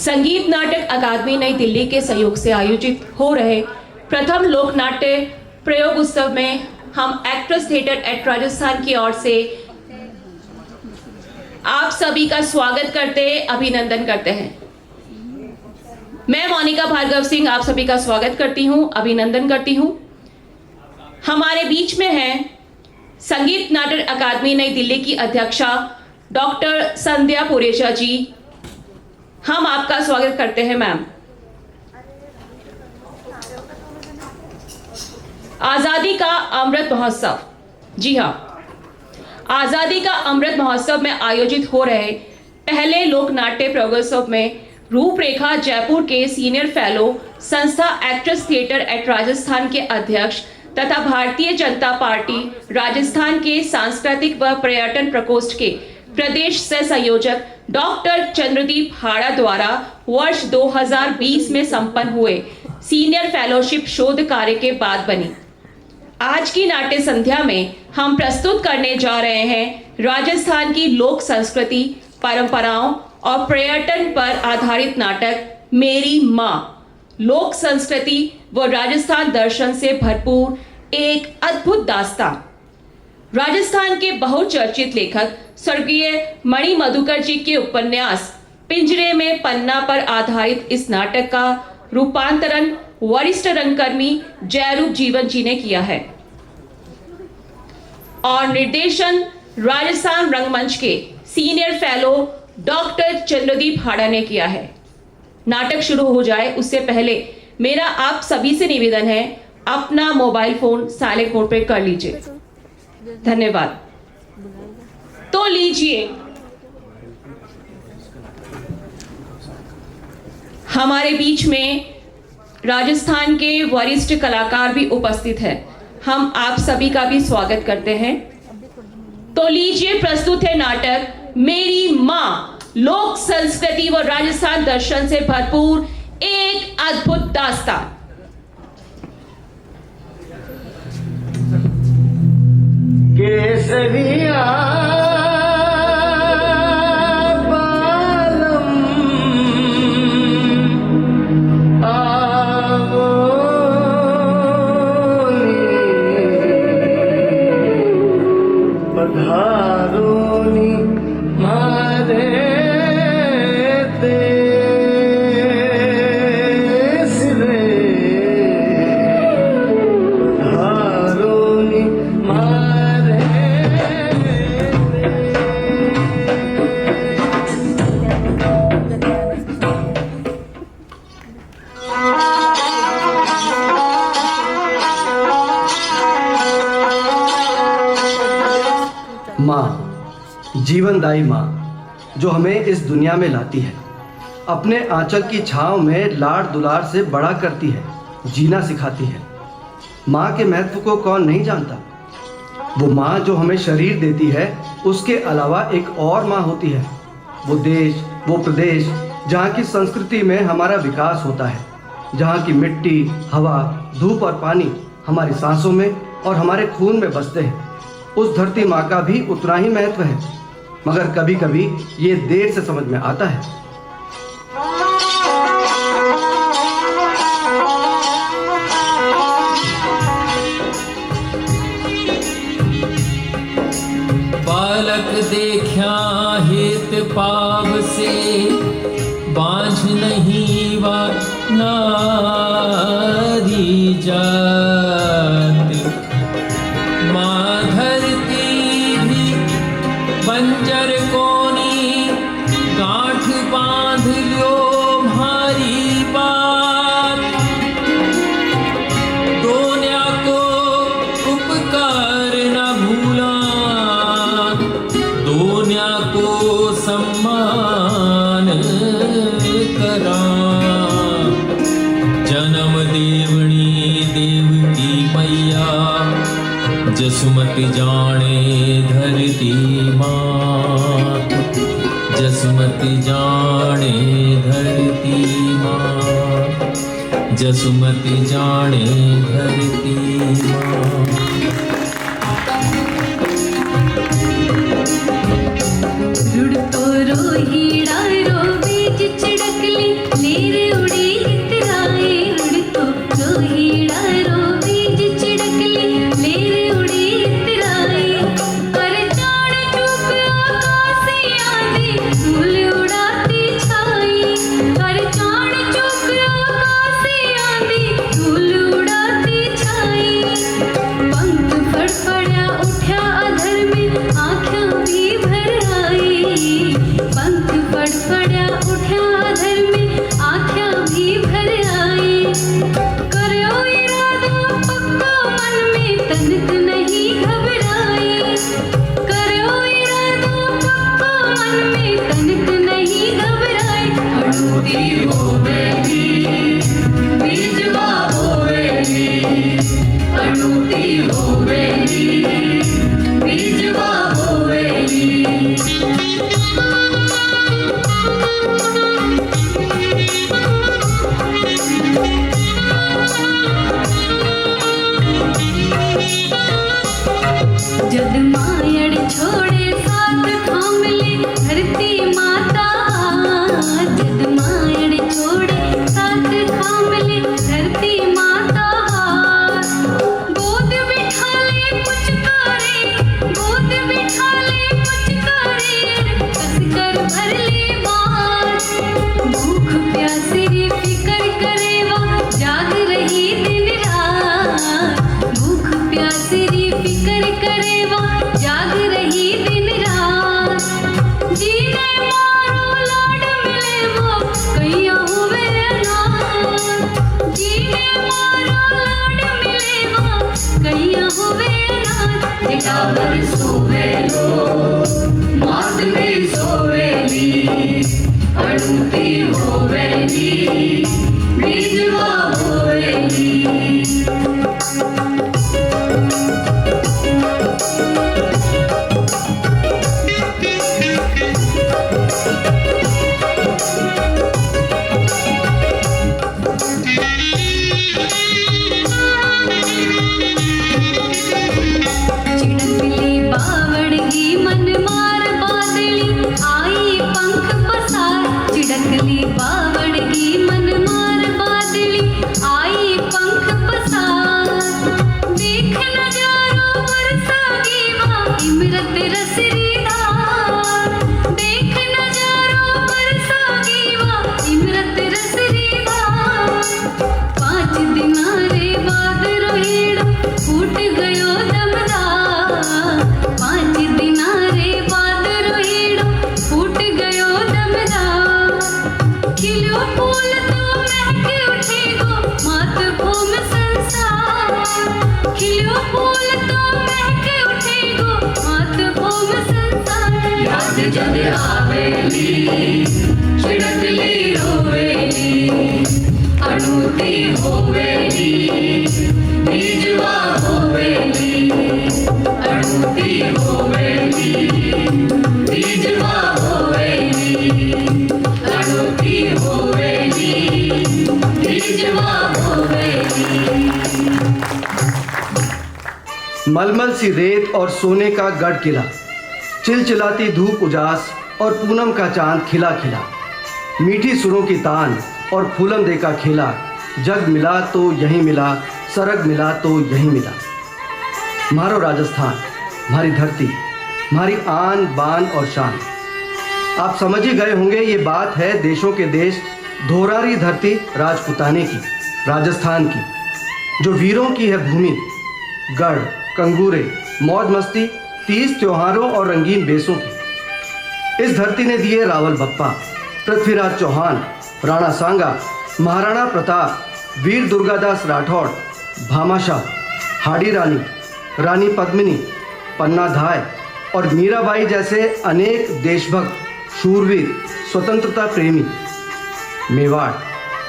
संगीत नाटक अकादमी नई दिल्ली के सहयोग से आयोजित हो रहे प्रथम लोक नाट्य प्रयोग उत्सव में हम एक्ट्रेस थिएटर एट राजस्थान की ओर से आप सभी का स्वागत करते, अभिनंदन करते हैं। मैं मोनिका भार्गव सिंह आप सभी का स्वागत करती हूं, अभिनंदन करती हूं। हमारे बीच में हैं संगीत नाटक अकादमी नई दिल्ली की अध्यक्षा डॉक्टर संध्या पुरेशा जी। हम आपका स्वागत करते हैं मैम। आजादी का अमृत महोत्सव, जी हाँ, आजादी का अमृत महोत्सव में आयोजित हो रहे पहले लोक नाट्य प्रयोगोत्सव में रूपरेखा जयपुर के सीनियर फेलो संस्था एक्ट्रेस थिएटर एट राजस्थान के अध्यक्ष तथा भारतीय जनता पार्टी राजस्थान के सांस्कृतिक व पर्यटन प्रकोष्ठ के प्रदेश सह संयोजक डॉक्टर चंद्रदीप हाड़ा द्वारा वर्ष 2020 में संपन्न हुए सीनियर फेलोशिप शोध कार्य के बाद बनी। आज की नाट्य संध्या में हम प्रस्तुत करने जा रहे हैं राजस्थान की लोक संस्कृति, परंपराओं और पर्यटन पर आधारित नाटक मेरी माँ। लोक संस्कृति व राजस्थान दर्शन से भरपूर एक अद्भुत दास्तान। राजस्थान के बहुचर्चित लेखक स्वर्गीय मणि मधुकर जी के उपन्यास पिंजरे में पन्ना पर आधारित इस नाटक का रूपांतरण वरिष्ठ रंगकर्मी जयरूप जीवन जी ने किया है और निर्देशन राजस्थान रंगमंच के सीनियर फेलो डॉक्टर चंद्रदीप हाड़ा ने किया है। नाटक शुरू हो जाए उससे पहले मेरा आप सभी से निवेदन है, अपना मोबाइल फोन साइलेंट मोड पर कर लीजिए। धन्यवाद। तो लीजिए, हमारे बीच में राजस्थान के वरिष्ठ कलाकार भी उपस्थित हैं। हम आप सभी का भी स्वागत करते हैं। तो लीजिए, प्रस्तुत है नाटक मेरी माँ। लोक संस्कृति व राजस्थान दर्शन से भरपूर एक अद्भुत दास्तान। केसरिया बालम आवोली पधारोनी मारे देश रे पधारोनी मारे माँ, जीवनदायी माँ जो हमें इस दुनिया में लाती है, अपने आंचल की छांव में लाड़ दुलार से बड़ा करती है, जीना सिखाती है। माँ के महत्व को कौन नहीं जानता। वो माँ जो हमें शरीर देती है, उसके अलावा एक और माँ होती है। वो देश, वो प्रदेश जहाँ की संस्कृति में हमारा विकास होता है, जहाँ की मिट्टी, हवा, धूप और पानी हमारी सांसों में और हमारे खून में बसते हैं। उस धरती माँ का भी उतना ही महत्व है, मगर कभी कभी ये देर से समझ में आता है। बालक देखा हेत पाव से बांझ नहीं वा नारी जात। माँ धरती भी बंजर कोनी गांठ बांध लो भारी बात। दोनिया को उपकार न भूला, दोनिया को सम्मान करा। जन्म देवनी देवकी मैया, जसुमत जाने धरती माँ। जसुमत जाने धरती माँ, जसुमत जाने धरती माँ। रुड़तो रोहीड़ा रो बीज छिड़क ली अणुती होवेली बीजवा होवेली चिड़कली बावड़गी मन मार बादली आई पंख पसार चिड़कली बावड़गी मन मार बादली आई पंख पसार देख नजारो बरसा गीवा इमरत रसरी धार देख नजारो बरसा गीवा इमरत रसरी धार 5 दिना रे बाद रोहिड़ा फूट गयो दमदार 5 दिना रे बाद रोहिड़ा फूट गयो दमदार खिलो फूल तो महके उठेगो मातृभूमि संसार खिलो फूल तो महके उठेगो मातृभूमि संसार याद जब आवेली चिड़कली रोवेली अणुती होवेली बीजवा होवेली अणुती होवेली बीजवा होवेली अणुती होवेली बीजवा होवेली मलमल सी रेत और सोने का गढ़ किला, चिलचिलाती धूप उजास और पूनम का चांद खिला खिला, मीठी सुरों की तान और फूलन दे का खेला, जग मिला तो यहीं मिला, सरग मिला तो यहीं मिला। मारो राजस्थान, हमारी धरती, हमारी आन बान और शान। आप समझ ही गए होंगे ये बात है देशों के देश धोरारी धरती राजपुताने की, राजस्थान की, जो वीरों की है भूमि। गढ़, कंगूरे, मौज मस्ती, 30 त्योहारों और रंगीन बेसों की इस धरती ने दिए रावल बप्पा, पृथ्वीराज चौहान, राणा सांगा, महाराणा प्रताप, वीर दुर्गादास राठौड़, भामाशाह, हाड़ी रानी, रानी पद्मिनी, पन्ना धाय और मीराबाई जैसे अनेक देशभक्त, शूरवीर, स्वतंत्रता प्रेमी। मेवाड़,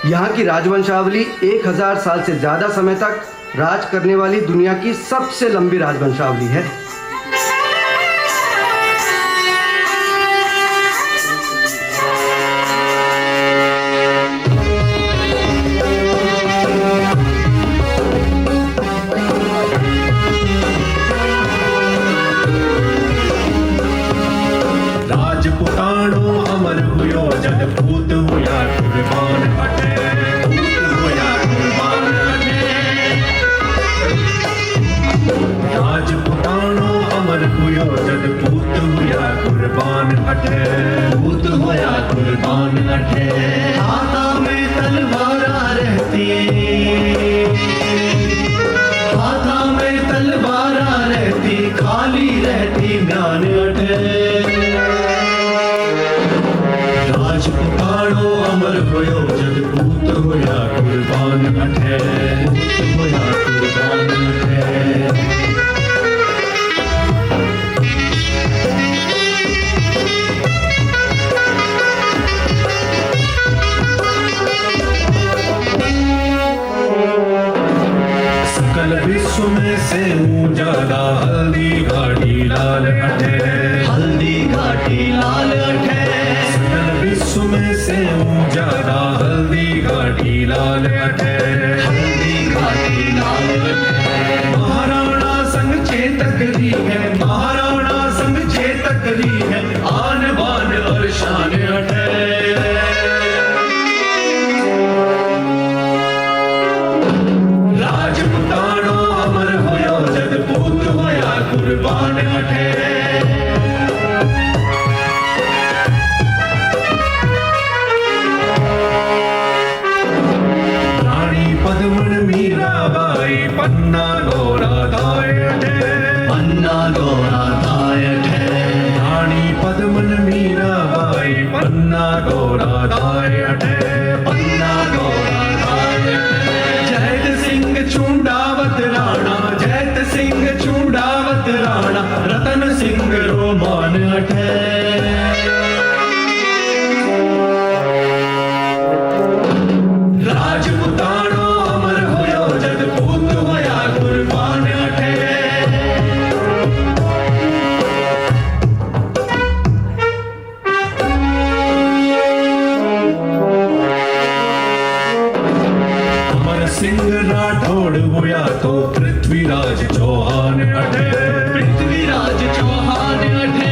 यहाँ की राजवंशावली 1000 साल से ज़्यादा समय तक राज करने वाली दुनिया की सबसे लंबी राजवंशावली है। राजपुतानो अमर हुयो जद पूत हुया कुर्बान हटे पूत हुया कुर्बान हटे राजपुतानो अमर हुयो जद पूत हुया कुर्बान हटे पूत हुया कुर्बान हटे हाथा में तलवारा रहती हाथा में तलवारा रहती खाली रहती म्यान अटे राजपुतानो अमर हुयो जद पूत हुया कुर्बान अठे पूत हुया कुर्बान अठे सकल विश्व में से ऊंचाला हल्दी घाटी लाल अठे हल्दी घाटी लाल अठे विश्व में से ऊंचाला हल्दी घाटी लाल अठे हल्दी घाटी लाल अठे महाराणा संग चेतक री है महाराणा संग चेतक री है आन बान और शान अठे राजपुतानो अमर होयो जद पूत होया कुर्बान अठे पद्मन मीराबाई पन्ना गौरा दाय पन्ना गौरा दाय रानी पद्मन मीराबाई पन्ना गौरा दाय पन्ना गौरा दाय जैत सिंह चूंडावत राणा जैत सिंह चूंडावत राणा रतन सिंह रोमान अठे सिंह राठौड़ हुआ तो पृथ्वीराज चौहान अठे। पृथ्वीराज चौहान अठे।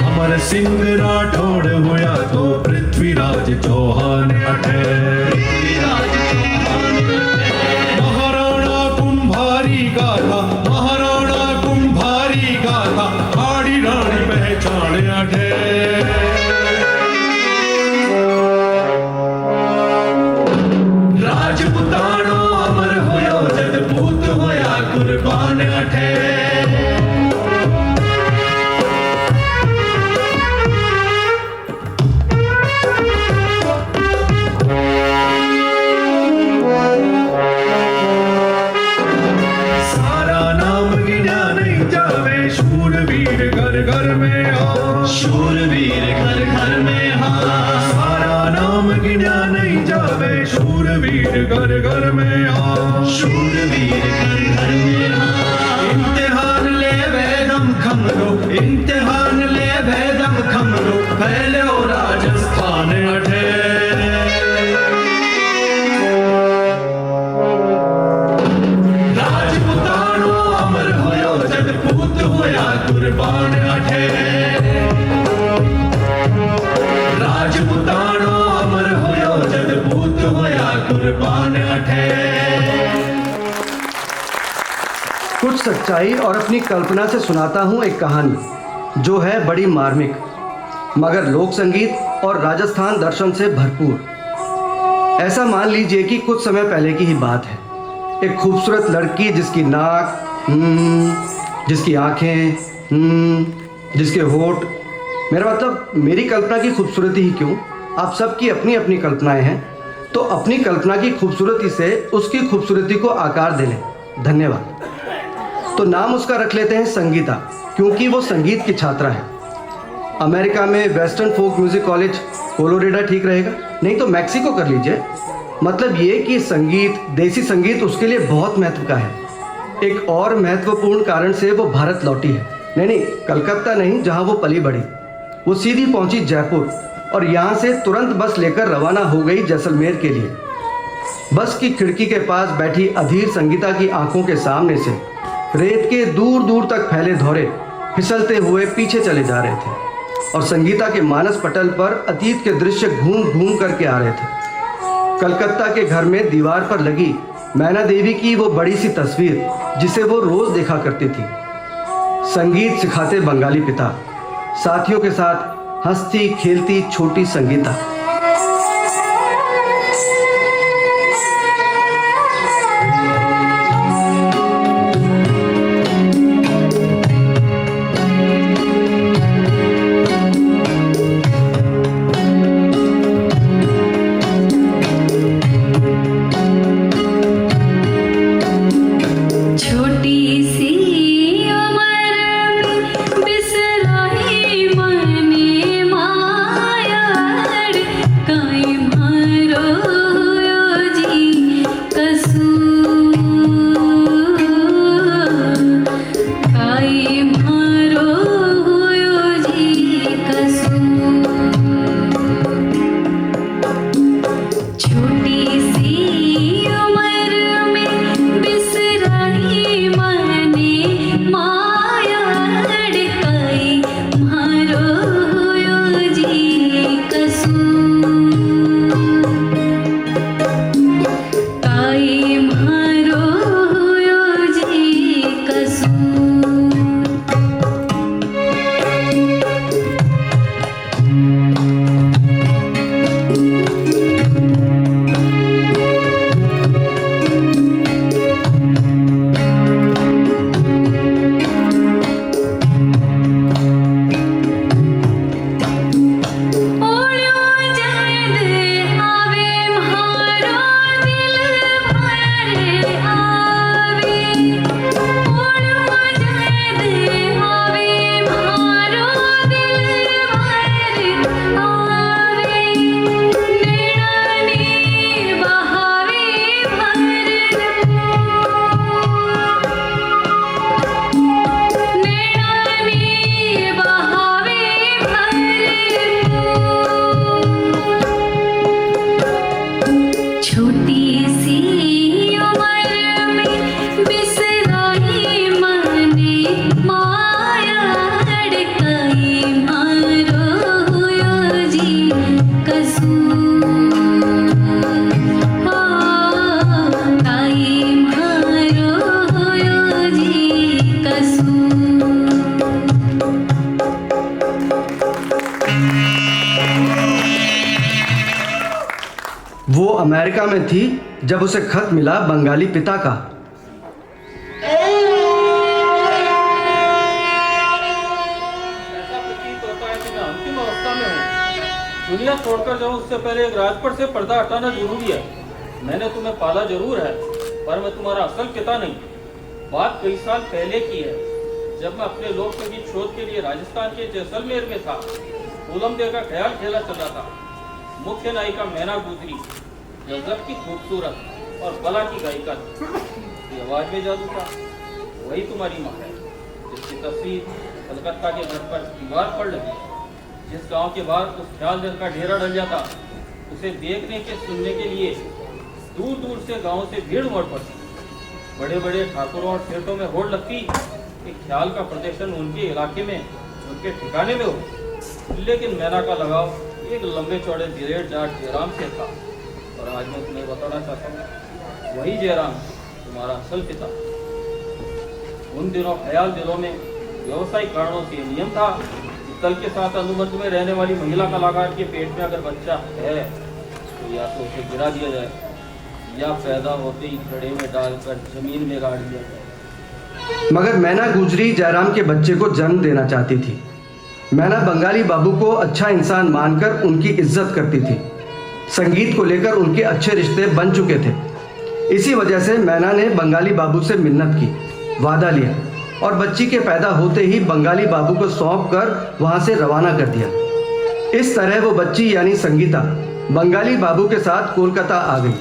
अमर सिंह राठौड़ हुआ तो पृथ्वीराज चौहान अठे। पृथ्वीराज चौहान अठे। महाराणा कुंभारी गाथा, महाराणा कुंभारी गाथा, आड़ी रानी पहचान अठे। राजपुतानो अमर होयो जद पूत होया कुर्बान अठे। सारा नाम गिना नहीं जावे, शूरवीर घर घर में आ। शूरवीर घर घर में हाँ। सारा नाम गिना नहीं जावे, शूरवीर घर घर में आ। शूरवीर घर घर में हाँ। इम्तिहान ले वेदम खमरो, इम्तिहान ले वेदम खमरो, पहले ओ राजस्थान अठे। राजपुतानो अमर होयो जद पूत होया कुर्बान अठे। राजपुतानो अमर होयो जद पूत होया कुर्बान अठे। कुछ सच्चाई और अपनी कल्पना से सुनाता हूँ एक कहानी जो है बड़ी मार्मिक, मगर लोक संगीत और राजस्थान दर्शन से भरपूर। ऐसा मान लीजिए कि कुछ समय पहले की ही बात है। एक खूबसूरत लड़की जिसकी नाक, जिसकी आंखें, जिसके होठ, मेरा मतलब मेरी कल्पना की खूबसूरती ही क्यों, आप सबकी अपनी अपनी कल्पनाएं हैं, तो अपनी कल्पना की खूबसूरती से उसकी खूबसूरती को आकार दे लें। धन्यवाद। तो नाम उसका रख लेते हैं संगीता, क्योंकि वो संगीत की छात्रा है। अमेरिका में वेस्टर्न फोक म्यूजिक कॉलेज कोलोरेडा ठीक रहेगा, नहीं तो मैक्सिको कर लीजिए। मतलब ये कि संगीत, देसी संगीत उसके लिए बहुत महत्व का है। एक और महत्वपूर्ण कारण से वो भारत लौटी है। नहीं, कलकत्ता नहीं, जहाँ वो पली बढ़ी। वो सीधी पहुंची जयपुर और यहाँ से तुरंत बस लेकर रवाना हो गई जैसलमेर के लिए। बस की खिड़की के पास बैठी अधीर संगीता की आंखों के सामने से रेत के दूर दूर तक फैले धौरे फिसलते हुए पीछे चले जा रहे थे और संगीता के मानस पटल पर अतीत के दृश्य घूम घूम करके आ रहे थे। कलकत्ता के घर में दीवार पर लगी मैना देवी की वो बड़ी सी तस्वीर जिसे वो रोज देखा करती थी। संगीत सिखाते बंगाली पिता, साथियों के साथ हंसती खेलती छोटी संगीता। छोटी सी उम्र में बिसराई मने माया कसूर ताई मारो होयो जी कसूर। वो अमेरिका में थी जब उसे खत मिला बंगाली पिता का। ऐसा प्रतीत होता है कि मैं अंतिम अवस्था में हूँ। दुनिया छोड़कर जाऊँ उससे पहले एक राजपट से पर्दा हटाना जरूरी है। मैंने तुम्हें पाला जरूर है, पर मैं तुम्हारा असल पिता नहीं। बात कई साल पहले की है, जब मैं अपने लोक संगीत शोध के लिए राजस्थान के जैसलमेर में था। पूनम देव का ख्याल खेला चल रहा था। मुख्य नायिका मैना गुजरी गजब की खूबसूरत और बला की गायिका थी। उसकी आवाज में जादू था। वही तुम्हारी माँ है, जिसकी तस्वीर कलकत्ता के घर पर दीवार पर लगी। जिस गांव के बाहर उस ख्याल दल का डेरा डल जाता, उसे देखने के सुनने के लिए दूर दूर से गांव से भीड़ उमड़ पड़ती। बड़े बड़े ठाकुरों और सेठों में होड़ लगती कि ख्याल का प्रदर्शन उनके इलाके में, उनके ठिकाने में हो। लेकिन मैना का लगाव एक लंबे चौड़े दिलेर जाट जयराम से था। और आज मैं तुम्हें बताना चाहता हूँ, वही जयराम तुम्हारा असल पिता। उन दिनों ख्याल दिलों में व्यवसायिक कारणों से नियम था कि तल के साथ अनुबंध में रहने वाली महिला कलाकार के पेट में अगर बच्चा है तो या तो उसे गिरा दिया जाए या पैदा होते ही घड़े में डालकर जमीन में गाड़ दिया जाए। मगर मैना गुजरी जयराम के बच्चे को जन्म देना चाहती थी। मैना बंगाली बाबू को अच्छा इंसान मानकर उनकी इज्जत करती थी। संगीत को लेकर उनके अच्छे रिश्ते बन चुके थे। इसी वजह से मैना ने बंगाली बाबू से मिन्नत की, वादा लिया और बच्ची के पैदा होते ही बंगाली बाबू को सौंप कर वहाँ से रवाना कर दिया। इस तरह वो बच्ची यानी संगीता बंगाली बाबू के साथ कोलकाता आ गई।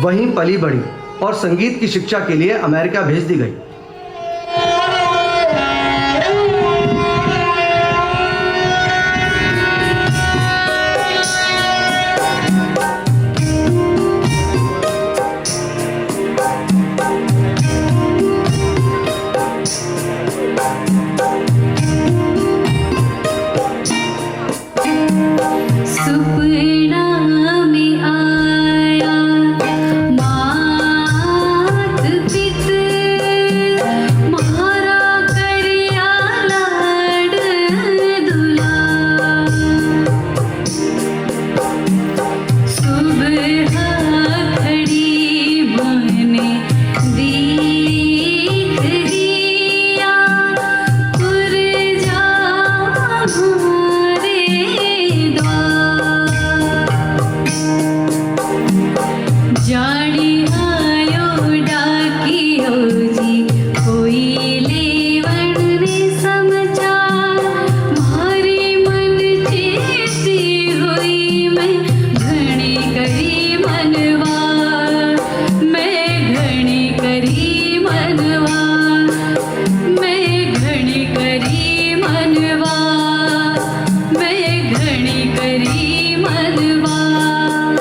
वहीं पली बढ़ी और संगीत की शिक्षा के लिए अमेरिका भेज दी गई। सुपना में आया मात पित मारा करिया लाड दुला। सुबह खड़ी बने दीख दिया पुरजा हमारे द्वार। जाड़ी आयो डाकियो जी कोई लेवण ने समाचार। मारे मन चेती हुई मैं घणी करी मनवार। मैं घणी करी मनवार। मैं घणी करी मनवार। मैं घणी करी मनवार।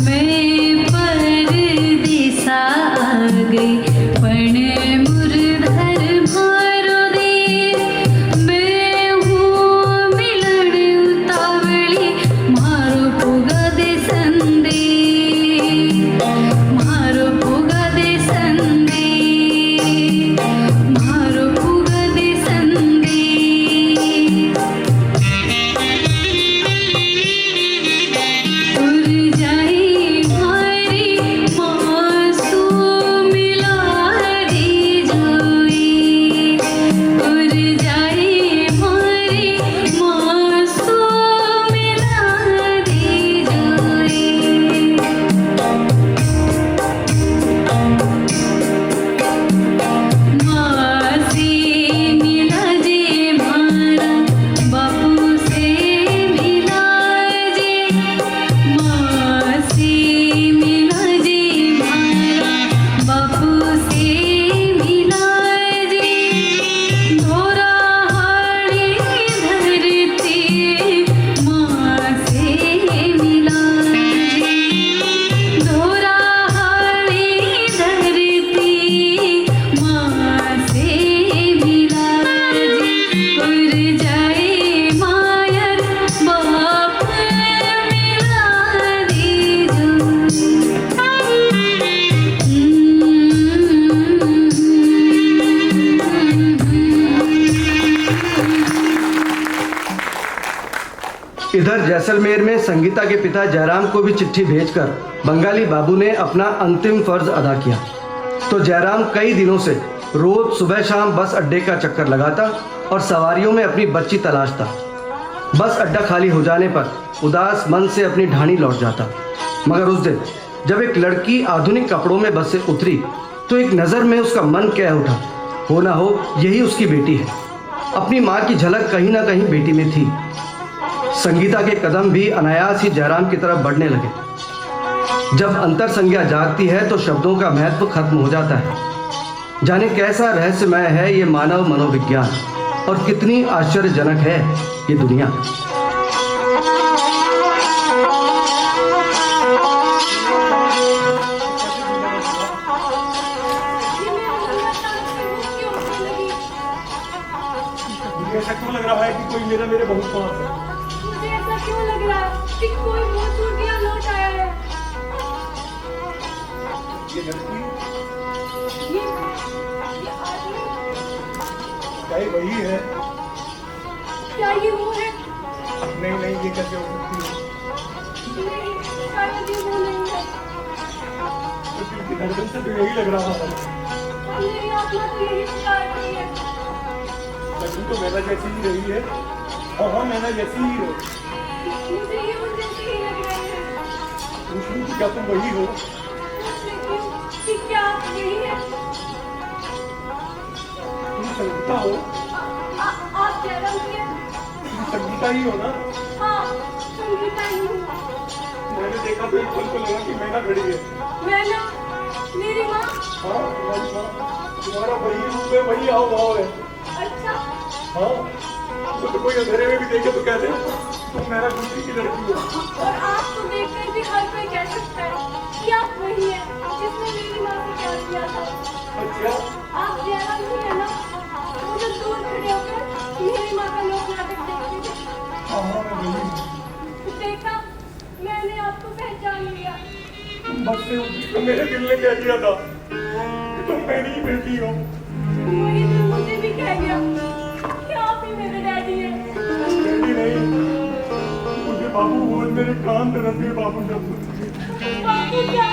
मैं परदेसा आ गई पण मुरधर मारो देर। मैं हूँ मिलन उतावली मारो पुगा दे संदे। मारो पुगा दे संदे। मारो पुगा दे संदे। उर जाई मारी मासूम लारी। जैसलमेर में संगीता के पिता जयराम को भी चिट्ठी भेजकर बंगाली बाबू ने अपना अंतिम फर्ज अदा किया। तो जयराम कई दिनों से रोज सुबह शाम बस अड्डे का चक्कर लगाता और सवारियों में अपनी बच्ची तलाशता। बस अड्डा खाली हो जाने पर उदास मन से अपनी ढाणी लौट जाता। मगर उस दिन जब एक लड़की आधुनिक कपड़ों में बस से उतरी तो एक नज़र में उसका मन कह उठा, हो ना हो यही उसकी बेटी है। अपनी माँ की झलक कहीं ना कहीं बेटी में थी। संगीता के कदम भी अनायास ही जयराम की तरफ बढ़ने लगे। जब अंतर संज्ञा जागती है तो शब्दों का महत्व खत्म हो जाता है। जाने कैसा रहस्यमय है ये मानव मनोविज्ञान और कितनी आश्चर्यजनक है ये दुनिया। ऐसा क्यों लग रहा है कि कोई मेरे बहुत पास है? मुझे ऐसा क्यों लग रहा है कि कोई बहुत दूर गया लौट आया है? ये लड़की ये आदमी क्या ये वही है? क्या ये वो है? नहीं ये कैसे हो सकती है? नहीं, शायद ये वो नहीं है। तो दिल की धड़कन से तो यही लग रहा है। मेरी आत्मा तो यही शिकार रही है। लड़की तो मैना जैसी ही रही है। हाँ मैना जैसी ही है। मुझे ये उन जैसे ही लग रहे हैं। पूछूं कि क्या तुम वही हो? लेकिन कि क्या आप यही है? तुम संगीता हो? आप जयराम के? तुम संगीता ही हो ना? हाँ, संगीता ही हूँ। मैंने देखा तो एक पल को लगा कि मैना खड़ी है। मैना? मेरी माँ? हाँ तुम्हारी माँ। तुम्हारा वही रूप है, वही हाव भाव है। अच्छा। हाँ तो कोई अंधेरे में भी देखे तो कहते तुम मेरा गुस्सी की लड़की हो। और आपको देखकर भी हर कोई कह सकता है कि आप वही है जिसने मेरी माँ से प्यार किया था। अच्छा आप जयराम ही है ना, वो जो दूर खड़े होकर मेरी माँ का लोक नाटक देखते थे? हाँ मैं वही हूँ। देखा, मैंने आपको पहचान लिया। तुम बस से उठी तो मेरे दिल ने कह दिया था कि तुम मेरी ही बेटी हो। वही दिल मुझे भी कह गया कि आप ही मेरे डैडी हैं। डैडी नहीं, मुझे बाबू बोल, मेरे कान तरसते बाबू शब्द। बाबू क्या?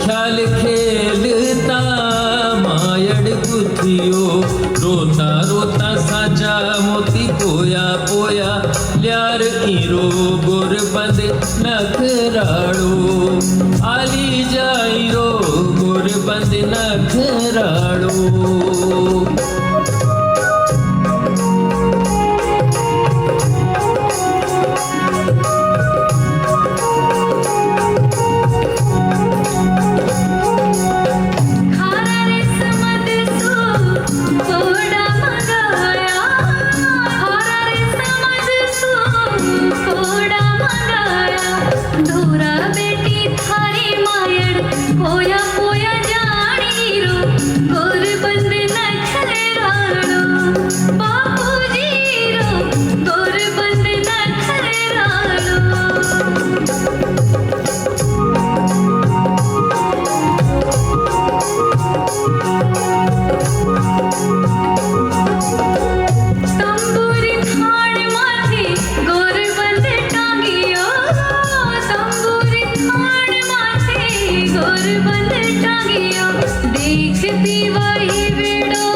ख्याल खेलता मायड़ गुथियो रोता रोता साजा मोती पोया पोया ल्यार ईरो गोर बंद नखराड़ो आली जाइरो गोर बंद नखराड़ो। पोया पोया जानी रो गोर बंद नखराड़ो बापूजी रो गोर बंद नखराड़ो। तंबूरी थान माथे गोर बंद टांगियो तंबूरी थान माथे गोर बंद टांगियो देखती वही बेड़ो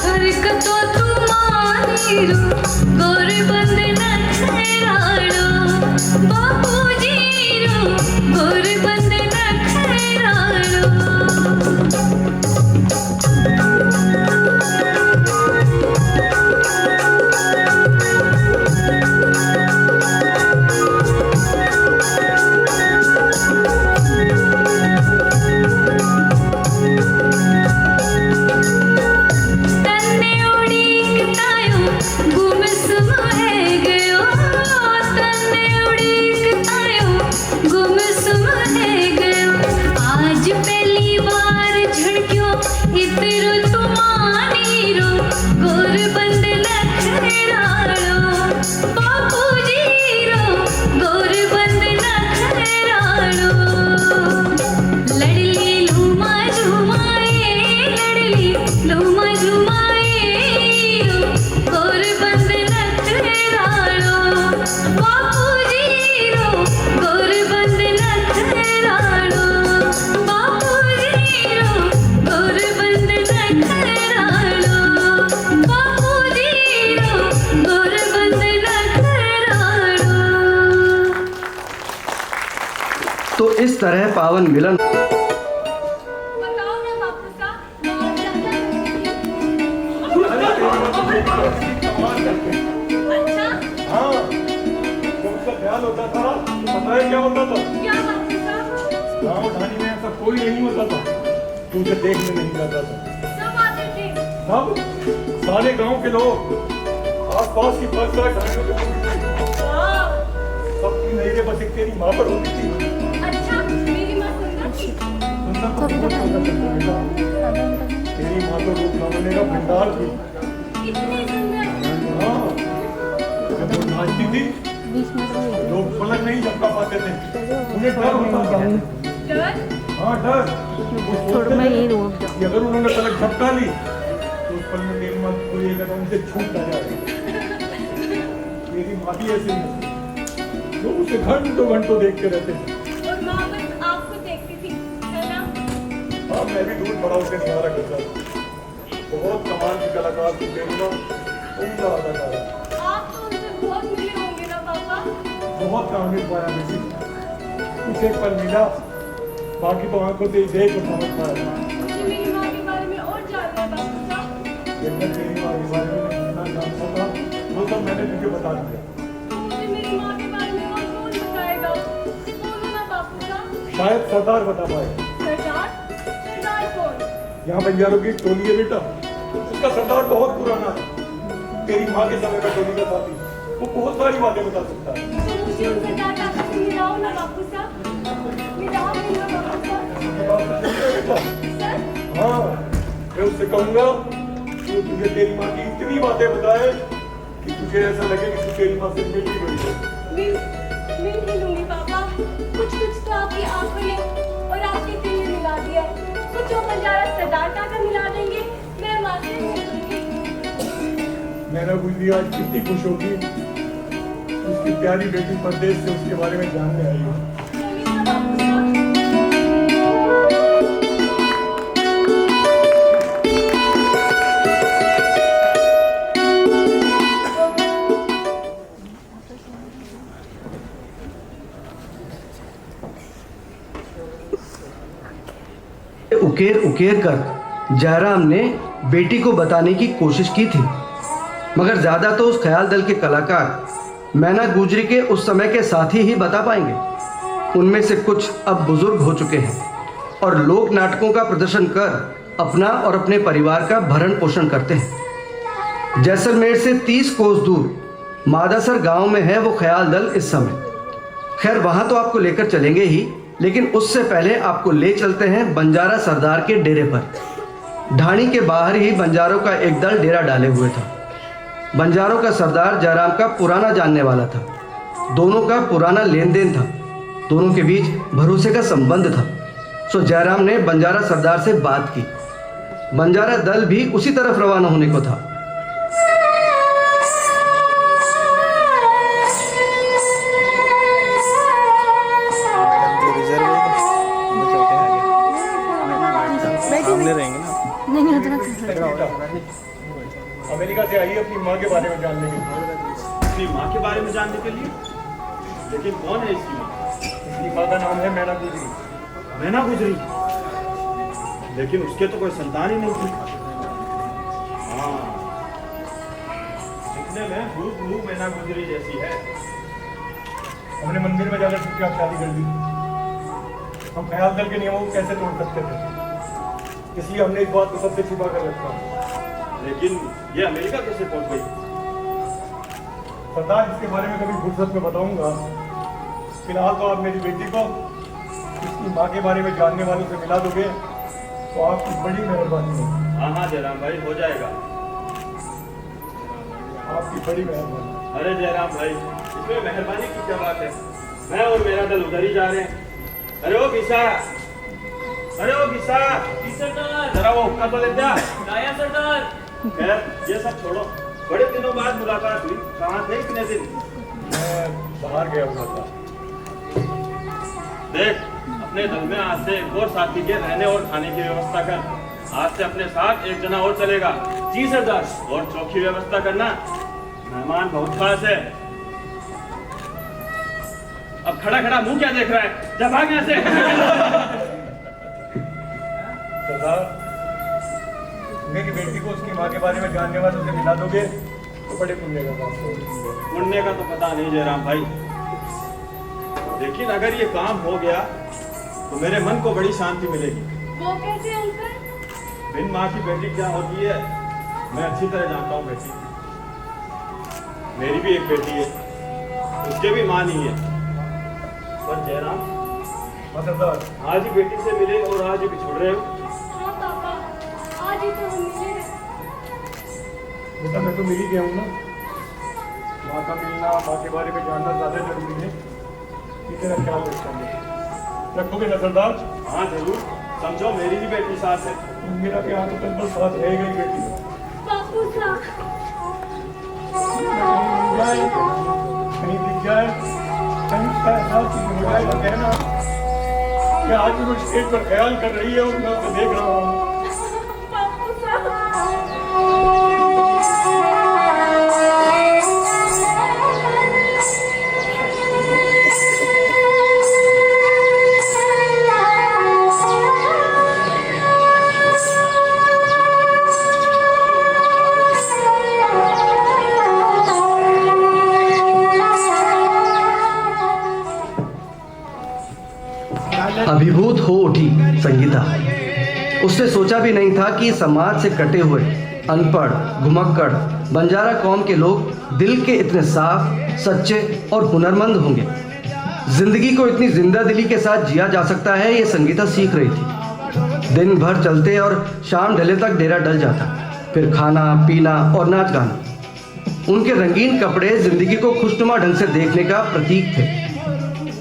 हरकतो तुम्हारी तो इस तरह पावन मिलन बताओ ना बापू साहब, और ज्यादा अच्छा हाँ, जब उसका ख्याल होता था तो पता है क्या होता था? क्या बापू साहब? गाँव ढाणी में ऐसा कोई नहीं होता था जो उसे देखने नहीं जाता था। सब आते थे। सब सारे गांव के लोग, आसपास की 5 ढाणियों के लोग, वाह, सबकी नजरें बस एक तेरी माँ पर होती थी। अच्छा मेरी माँ सुंदर थी। सुंदर तो बहुत सुंदर थी बेटा। तेरी माँ तो रूप लावण्य का भंडार थी। इतनी सुंदर। हाँ, जब वो नाचती थी लोग पलक नहीं झपका पाते थे, उन्हें डर होता था। डर? हाँ डर। वो सोचते थे कि अगर उन्होंने पलक झपका ली तो उस पल में मेरी माँ कोई अगर उनसे छूट ना जाए। मेरी माँ भी ऐसे ही थी, लोग उसे घंटों देखते रहते थे। और माँ बस आपको देखती थी, है ना? हाँ, मैं भी दूर बड़ा होकर निहारा करता था। बहुत कमाल की कलाकार थी मेरी माँ, उनका अदाकार है। आप तो उनसे बहुत मिले होंगे ना पापा? बहुत काम पाया बेटी, कुछ एक पल मिला, बाकी तो आंखों से ही देख और समझ पाया। मुझे मेरी माँ के बारे में और जानना है बापू साहब। जब तेरी माँ के बारे में जितना जानता था वो सब मैंने तुझे बता दिया। तो मुझे मेरी माँ के बारे में और कौन बताएगा? बोलो ना बापू साहब। शायद सरदार बता पाए। सरदार? सरदार कौन? यहाँ बंजारों की एक टोली है बेटा, उसका सरदार बहुत पुराना है, तेरी माँ के समय का टोली का साथी, वो बहुत सारी बातें बता सकता है। तो मुझे उन सरदार काका से मिलाओ ना बापू साहब। मिलाओ ना बापू साहब। ये बात तो सही है बेटा। सर? हाँ, मैं उससे कहूँगा कि वो तुझे तेरी माँ की इतनी बातें बताए कि तुझे ऐसा लगे कि तू तेरी माँ से मिल ही गई है। मिल ही लूंगी पापा। कुछ तो आपकी आंखों ने और आपके दिल ने मिला दिया है। कुछ वो बंजारा सरदार काका मिला देंगे, मैं माँ से मिल लूंगी। मैंने गुजरी आज कितनी खुश होगी, उसकी प्यारी बेटी परदेश से उसके बारे में जानने आई हो। चलिए ना बापू साहब। उकेर उकेर कर जयराम ने बेटी को बताने की कोशिश की थी, मगर ज़्यादा तो उस ख्याल दल के कलाकार मैना गुजरी के उस समय के साथी ही बता पाएंगे। उनमें से कुछ अब बुजुर्ग हो चुके हैं और लोक नाटकों का प्रदर्शन कर अपना और अपने परिवार का भरण पोषण करते हैं। जैसलमेर से 30 कोस दूर मादासर गांव में है वो ख्याल दल इस समय। खैर वहाँ तो आपको लेकर चलेंगे ही, लेकिन उससे पहले आपको ले चलते हैं बंजारा सरदार के डेरे पर। ढाणी के बाहर ही बंजारों का एक दल डेरा डाले हुए था। बंजारों का सरदार जयराम का पुराना जानने वाला था। दोनों का पुराना लेन देन था, दोनों के बीच भरोसे का संबंध था। सो जयराम ने बंजारा सरदार से बात की। बंजारा दल भी उसी तरफ रवाना होने को था। अमेरिका से आई है अपनी माँ के बारे में जानने के लिए। अपनी माँ के बारे में जानने के लिए? लेकिन कौन है इसकी माँ? इसकी माँ का नाम है मैना गुजरी। मैना गुजरी? लेकिन उसके तो कोई संतान ही नहीं थी। हाँ, दिखने में हूबहू मैना गुजरी जैसी है। हमने मंदिर में जाकर चुपचाप शादी कर दी। हम ख्याल दल के नियमों को कैसे तोड़ सकते थे, इसलिए हमने इस बात को सबसे छिपा कर रखा। लेकिन ये अमेरिका कैसे पहुंच गई? सरदार, इसके बारे में कभी फुर्सत में बताऊंगा। फिलहाल तो आप मेरी बेटी को इसकी माँ के बारे में जानने वालों से मिला दोगे तो आपकी बड़ी मेहरबानी होगी। हाँ हाँ जयराम भाई, हो जाएगा। आपकी बड़ी मेहरबानी। अरे जयराम भाई, इसमें मेहरबानी की क्या बात है? मैं और मेरा दल उधर ही जा रहे हैं। अरे ओ किसा, अरे ओ किसा, सरदार जरा वो हुक्का तो लेते आ। लाया सरदार। खैर ये सब छोड़ो, बड़े दिनों बाद मुलाकात हुई। कहाँ थे इतने दिन? मैं बाहर गया हुआ था। देख, अपने दल में आज से एक और साथी के रहने और खाने की व्यवस्था कर। आज से अपने साथ एक जना और चलेगा। जी सरदार। और चौकी व्यवस्था करना, मेहमान बहुत खास है। अब खड़ा खड़ा मुंह क्या देख रहा है? जा भाग यहाँ से। सरदार, मेरी बेटी को उसकी माँ के बारे में जानने वालों से मिला दोगे तो बड़े पुण्य का काम होगा। पुण्य का तो पता नहीं जयराम भाई, लेकिन अगर ये काम हो गया तो मेरे मन को बड़ी शांति मिलेगी। वो कैसे अंकल? बिन माँ की बेटी क्या होती है मैं अच्छी तरह जानता हूँ बेटी। मेरी भी एक बेटी है, उसके भी माँ नहीं है। पर जयराम, हाँ सरदार। आज ही बेटी से मिले और आज ही बिछुड़ रहे हो। हाँ पापा, आज ही तो हम मिले हैं। बेटा मैं तो मिल ही गया हूँ ना। माँ का मिलना, माँ के बारे में जानना ज़्यादा जरूरी है। तेरा ख्याल रखोगे ना सरदार? हाँ जरूर, समझो मेरी भी बेटी साथ है। मेरा क्या तो कल साथ रहेगा ही बेटी। बापू साहब, कहीं दिख जाए, कहीं उसका एहसास हो जाएगा कहना कि आज भी वो स्टेज पर ख्याल कर रही है और मैं उसे देख रहा हूँ। बापू साहब। अभिभूत हो उठी संगीता। उसने सोचा भी नहीं था कि समाज से कटे हुए, अनपढ़, घुमक्कड़, बंजारा कौम के लोग दिल के इतने साफ, सच्चे और हुनरमंद होंगे। जिंदगी को इतनी जिंदा दिली के साथ जिया जा सकता है, ये संगीता सीख रही थी। दिन भर चलते और शाम ढले तक डेरा डल जाता, फिर खाना पीना और नाच गाना। उनके रंगीन कपड़े जिंदगी को खुशनुमा ढंग से देखने का प्रतीक थे।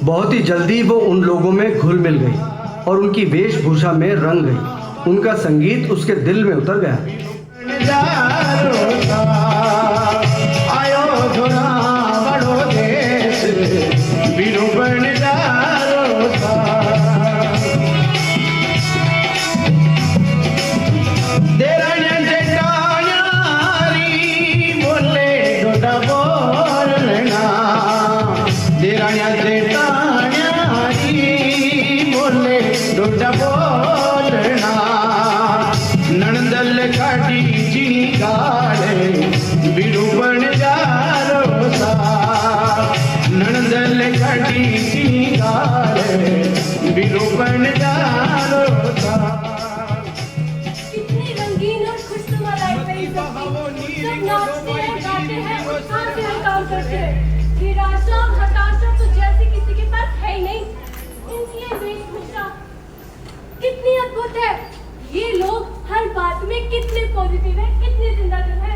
बहुत ही जल्दी वो उन लोगों में घुल मिल गई और उनकी वेशभूषा में रंग गई। उनका संगीत उसके दिल में उतर गया। कितनी रंगीन और खुशनुमा लाइफ है इस सबकी। सब नाचते हैं, गाते हैं, उत्साह से हम काम करते हैं। निराशा, हताशा तो जैसे किसी के पास है ही नहीं। इनकी ये वेशभूषा कितनी अद्भुत है। ये लोग हर बात में कितने पॉजिटिव है, कितने जिंदा दिल है।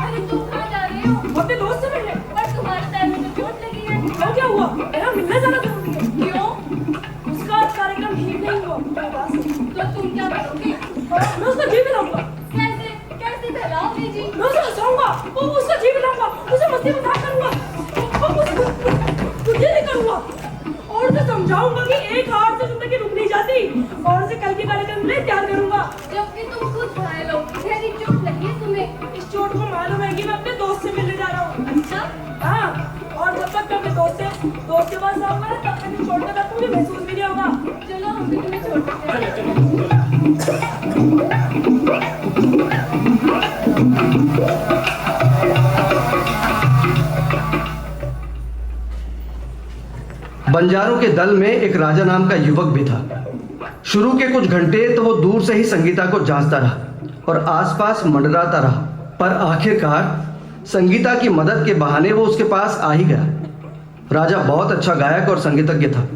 अरे तुम कहाँ जा रहे हो? अपने दोस्त से मिलने। पर तुम्हारे पैर में तो चोट लगी है। तो क्या हुआ? मेरा मिलना जाना जरूरी है। क्यों? उसका कार्यक्रम ठीक नहीं हुआ। तो तुम क्या करोगे? मैं उसका जी मिलाऊंगा। कैसे कैसे बहलाओगे जी? मैं उसे हंसाऊंगा, वो उसका जी मिलाऊंगा, उसे मस्ती मजाक करूंगा। दी और से कल के कार्यक्रम के लिए तैयार करूंगा। जबकि तुम खुद घायल हो, गहरी चोट लगी है तुम्हें। इस चोट को मालूम है कि मैं अपने दोस्त से मिलने जा रहा हूँ। अच्छा, हाँ, और जब तक मैं अपने दोस्त के पास आऊंगा ना, तब तक इस चोट का दर्द मुझे महसूस भी नहीं होगा। चलो हम भी तुम्हें छोड़ देते हैं। बंजारों के दल में एक राजा नाम का युवक भी था। शुरू के कुछ घंटे तो वो दूर से ही संगीता को जांचता रहा और आसपास मंडराता रहा, पर आखिरकार संगीता की मदद के बहाने वो उसके पास आ ही गया। राजा बहुत अच्छा गायक और संगीतज्ञ था।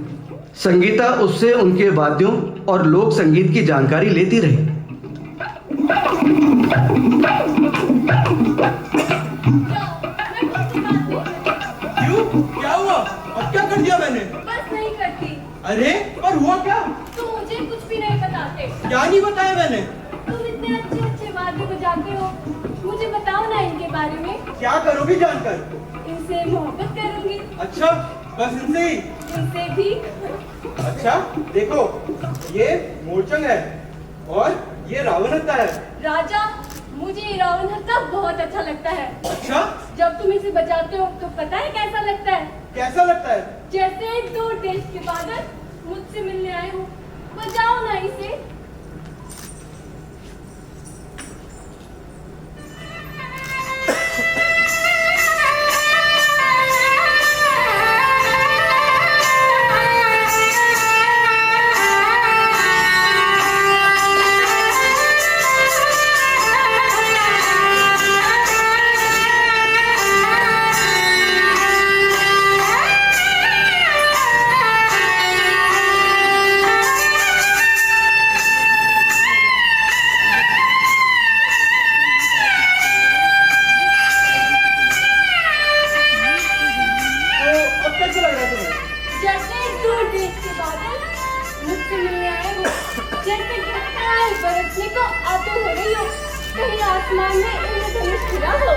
संगीता उससे उनके वाद्यों और लोक संगीत की जानकारी लेती रही। क्यों? क्या हुआ? अब क्या कर दिया मैंने? बस नहीं करती। अरे पर हुआ क्या? तुम मुझे कुछ भी नहीं बताते। क्या नहीं बताया मैंने? तुम इतने अच्छे अच्छे वाद्य बजाते हो, मुझे बताओ ना इनके बारे में। क्या करोगी जानकर? इनसे मोहब्बत करूंगी। अच्छा, बस इनसे ही? इनसे भी। अच्छा, देखो ये मोरचंग है और ये रावण हत्ता है। राजा, मुझे ये रावण हत्ता बहुत अच्छा लगता है। अच्छा, जब तुम इसे बजाते हो तो पता है कैसा लगता है? कैसा लगता है? जैसे दूर देश के बादल मुझसे मिलने आए हो। बजाओ ना इसे। जैसे दूर देश के बादल मुझसे मिलने आए हो, जैसे घटाएं बरसने को आतुर हो रही हो, कहीं आसमान में इंद्रधनुष खिला हो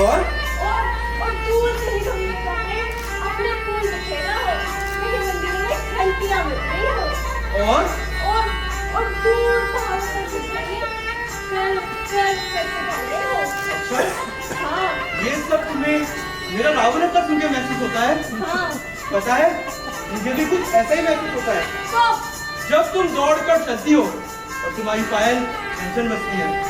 और दूर से ही हम गाने अपने फूल बिखेरा हो, कहीं मंदिरों में घंटियां मिल रही हो और दूर पहाड़ों पर झुकने कर करके गाने हो। अच्छा, हाँ ये सब तुम्हें मेरा रावण हत्ता सुन के महसूस होता है? हाँ। पता है, मुझे भी कुछ ऐसा ही महसूस होता है कब? जब तुम दौड़ कर चलती हो और तुम्हारी पायल टेंशन बचती है।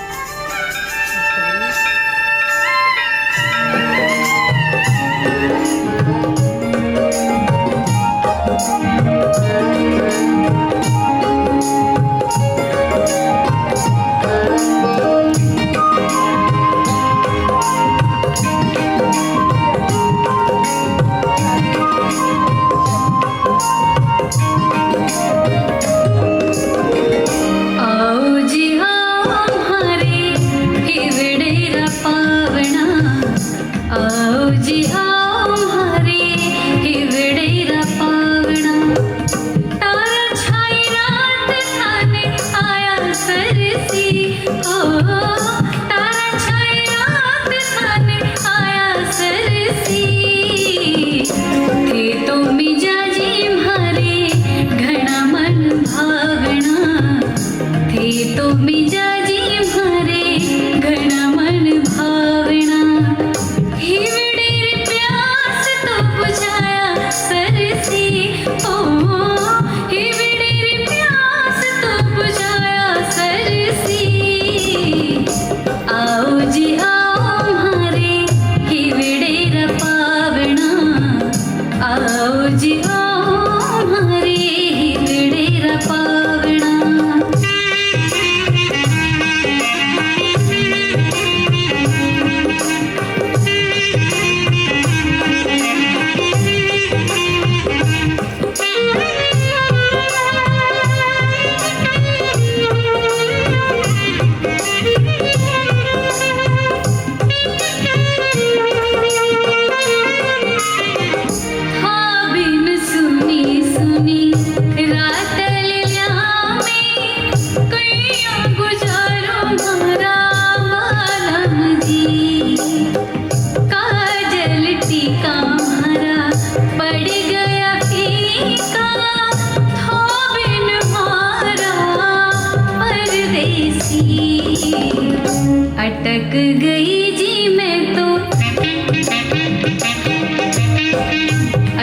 अटक गई जी मैं तो,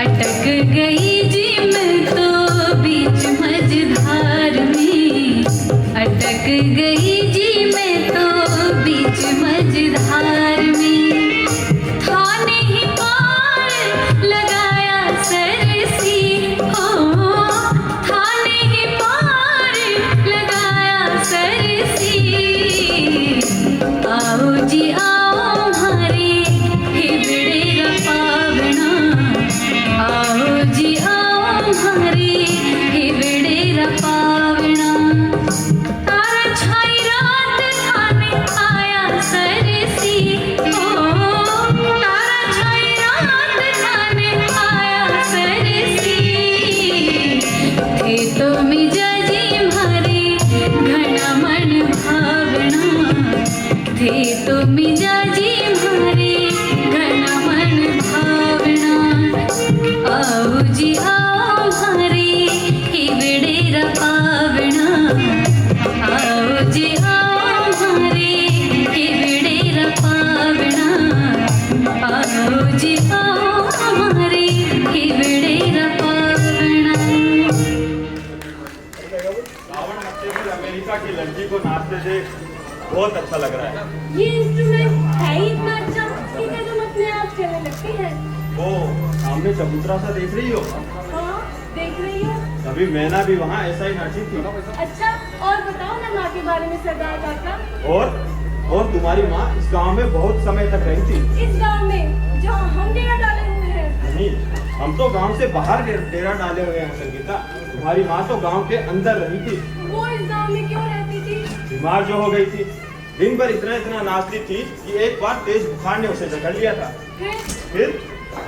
अटक गई जी मैं तो बीच मझधार में, अटक गई जी मैं तो बीच मझधार में। था नहीं पार लगाया सरसी हो, था नहीं पार लगाया सरसी। आओ जी आओ हमारे हिबड़े पावना, आओ जी आओ हमारे हिबड़े पावना। तारा छाई रात थाने आया सरसी हो, तारा छाई रात थाने आया सरसी। थे तो मिजाजी मारे घना मन भावना, थे तो मिजाजी मारे घना मन भावना। आओ जी आओ हमारे हिबड़े पावना, आओ जी आओ हमारे हिबड़े पावना, आओ जी आओ हमारे हिबड़े पावना। रावण हत्या में अमेरिका की लड़की को नाचते देख बहुत अच्छा लग रहा है। ये इंस्ट्रूमेंट है ही इतना अच्छा कि मैं तुम अपने आप चलने लगती है। वो सामने चबूतरा सा देख रही हो? हाँ देख रही हो। कभी मैना भी वहाँ ऐसा ही नाची थी। अच्छा और बताओ ना माँ के बारे में सरदार काका। और तुम्हारी माँ इस गांव में बहुत समय तक रही थी। इस गांव में जहाँ हम डेरा डाले हुए हैं? नहीं, हम तो गांव से बाहर डेरा डाले हुए हैं संगीता। तुम्हारी माँ तो गांव के अंदर रही थी। वो इस गांव में क्यों रहती थी? बीमार जो हो गई थी, दिन भर इतना नाचती थी कि एक बार तेज बुखार ने उसे जकड़ लिया था।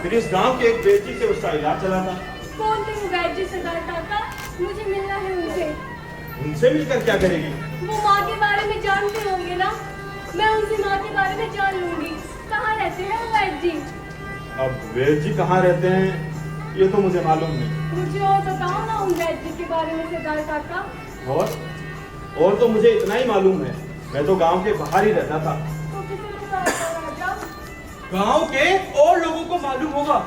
फिर इस गांव के एक बेटी से उसका इलाज चला था। कौन थे वो वैद्य सरदार काका? मुझे मिलना है उनसे। उनसे मिलकर क्या करेगी? वो माँ के बारे में जानते होंगे ना, मैं उनसे माँ के बारे में जान लूंगी। कहाँ रहते हैं वो वैद्य जी? अब वैद्य जी कहाँ रहते हैं ये तो मुझे मालूम नहीं। मुझे और बताओ ना उन वैद्य जी के बारे में सरदार काका। और तो मुझे इतना ही मालूम है, मैं तो गांव के बाहर ही रहता था। तो किसे बताया राजा? गांव के और लोगों को मालूम होगा,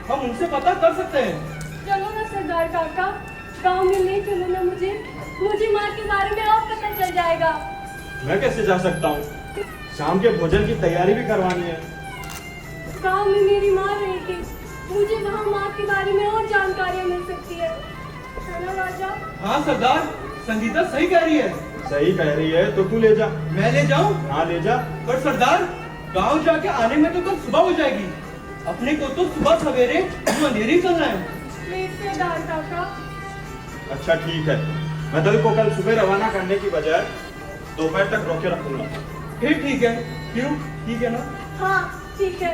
हम उनसे पता कर सकते हैं। चलो ना सरदार काका, गांव में ले चलो ना मुझे माँ के बारे में और पता चल जाएगा। मैं कैसे जा सकता हूँ? शाम के भोजन की तैयारी भी करवानी है। गांव में मेरी माँ रहेगी, मुझे वहाँ माँ के बारे में और जानकारियाँ मिल सकती है ना राजा? हाँ सरदार, संगीता सही कह रही है। सही कह रही है तो तू ले जा। मैं ले जाऊँ? हाँ ले जा। पर सरदार, गांव जाके आने में तो कल सुबह हो जाएगी। अपने को तो सुबह सवेरे अंधेरी चलना है। सरदार काका। अच्छा ठीक है, मैं तेरे को कल सुबह रवाना करने की बजाय दोपहर तक रोके रखूंगा। फिर ठीक है। क्यों? ठीक है ना? हाँ ठीक है।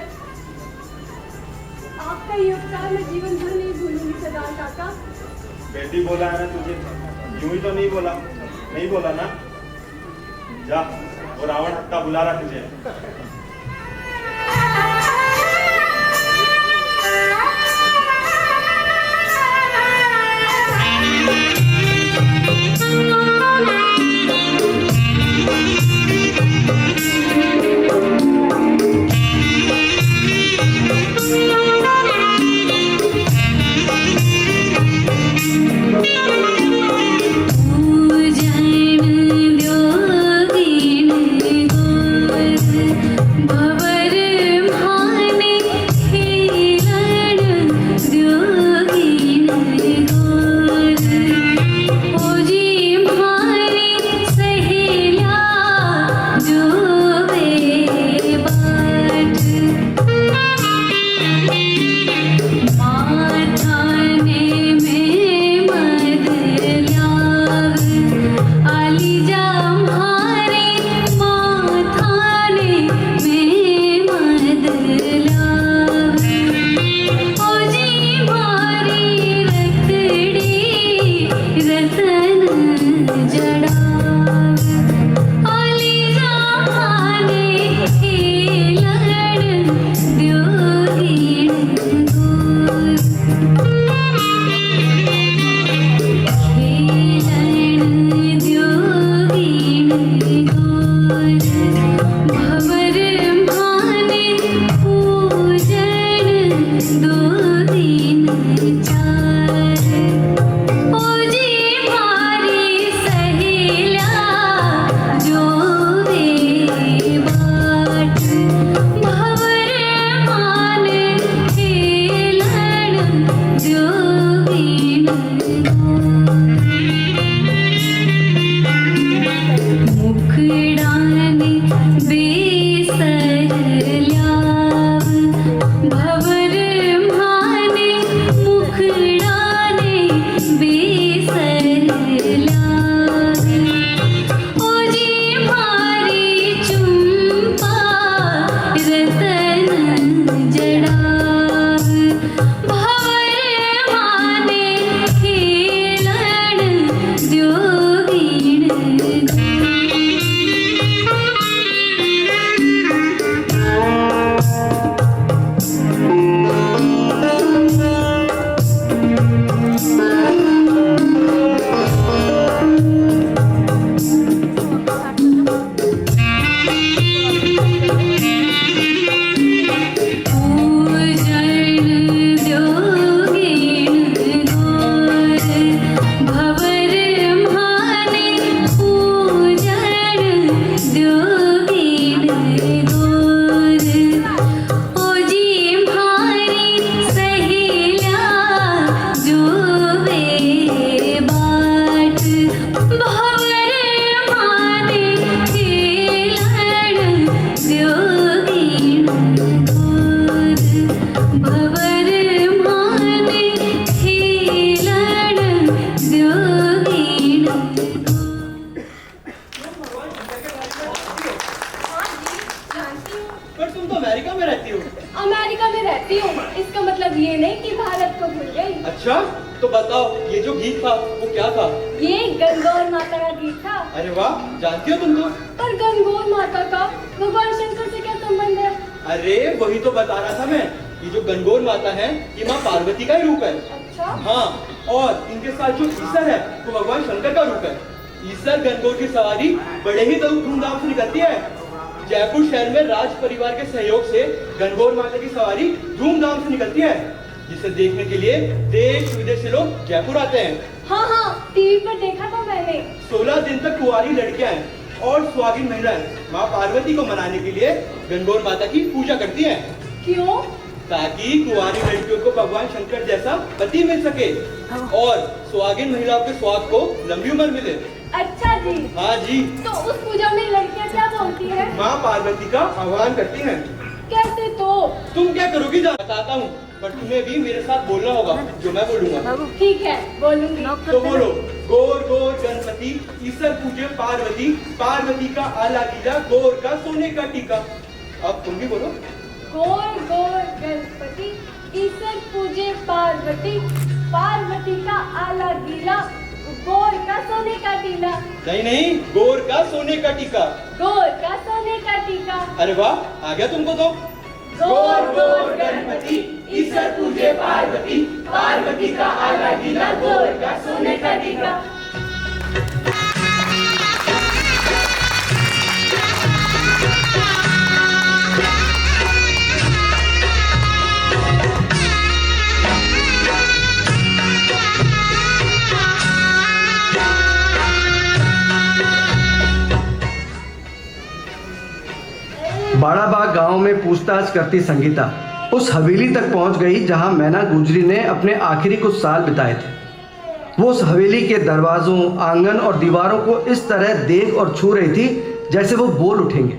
आपका ये उपकार मैं जीवन भर नहीं भूलूंगी सरदार काका। बेटी बोला है ना तुझे, यूं ही तो नहीं बोला ना। जा, वो रावण हत्या बुला रहा तुझे। पूजन योगिन गोर बेसरल्याव भवर माने मुखडाने बेसरल्याव ओजी मारी चुंपा रतन जडाव भवर माने खेलण द्योगीण पूजन द्योगीण गोर भवर माने पूजन द्योगीण गोर ओजी भारी सहेल्या जोवे बाट भवर माने खेलण द्योगीण गोर भवर माने खेलण द्योगीण पर तुम तो अमेरिका में रहती हो। अमेरिका में रहती हूँ इसका मतलब ये नहीं कि भारत को भूल गई। अच्छा तो बताओ ये जो गीत था वो क्या था? ये गणगौर माता का गीत था। अरे वाह, जानती हो तुम तो। पर गणगौर माता का भगवान शंकर से क्या संबंध है? अरे वही तो बता रहा था मैं, ये जो गणगौर माता है ये माँ पार्वती का ही रूप है। अच्छा। हाँ, और इनके साथ जो ईसर है वो भगवान शंकर का रूप है। ईसर गणगौर की सवारी बड़े ही धूमधाम से निकलती है। जयपुर शहर में राज परिवार के सहयोग से गणगौर माता की सवारी धूमधाम से निकलती है, जिसे देखने के लिए देश विदेश से लोग जयपुर आते हैं। हाँ हाँ, टीवी पर देखा था मैंने। 16 दिन तक कुंवारी लड़कियां और सुहागिन महिलाएं माँ पार्वती को मनाने के लिए गणगौर माता की पूजा करती हैं। क्यों? ताकि कुंवारी लड़कियों को भगवान शंकर जैसा पति मिल सके और सुहागिन महिलाओं के स्वाद को लंबी उम्र मिले। अच्छा जी। हाँ जी। तो उस पूजा में लड़कियाँ क्या बोलती हैं? माँ पार्वती का आह्वान करती हैं। कैसे तो? तुम क्या करोगी जान बताता हूँ, पर तुम्हें भी मेरे साथ बोलना होगा जो मैं बोलूंगा। ठीक है, बोलूंगी। तो बोलो, गौर गौर गणपति ईसर पूजे पार्वती, पार्वती का आला गीला, गौर का सोने का टीका। अब तुम भी बोलो। गौर गौर गणपति ईसर पूजे पार्वती, पार्वती का आला गीला, गौर का सोने का टीला। नहीं नहीं, गौर का सोने का टीका। गौर का सोने का टीका। अरे वाह, आ गया तुमको तो। गौर गौर गणपति ईसर पूजे पार्वती, पार्वती का आला गीला, गौर का सोने का टीका। बाड़ाबाग गांव में पूछताछ करती संगीता उस हवेली तक पहुंच गई जहां मैना गुजरी ने अपने आखिरी कुछ साल बिताए थे। वो उस हवेली के दरवाजों, आंगन और दीवारों को इस तरह देख और छू रही थी जैसे वो बोल उठेंगे।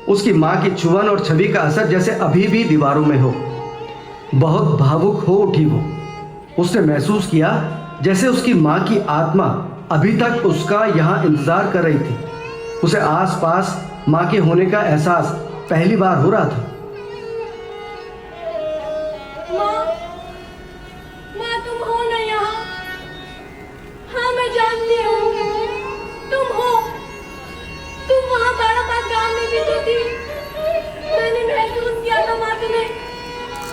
उसकी माँ की छुअन और छवि का असर जैसे अभी भी दीवारों में हो। बहुत भावुक हो उठी वो। उसने महसूस किया जैसे उसकी माँ की आत्मा अभी तक उसका यहाँ इंतजार कर रही थी। उसे आस-पास माँ के होने का एहसास पहली बार हो रहा था। माँ तुम हो ना यहाँ? हाँ मैं जानती हूँ तुम हो। तुम वहाँ बाड़ाबाग गाँव में भी तो थी। मैंने महसूस किया था माँ तुम्हें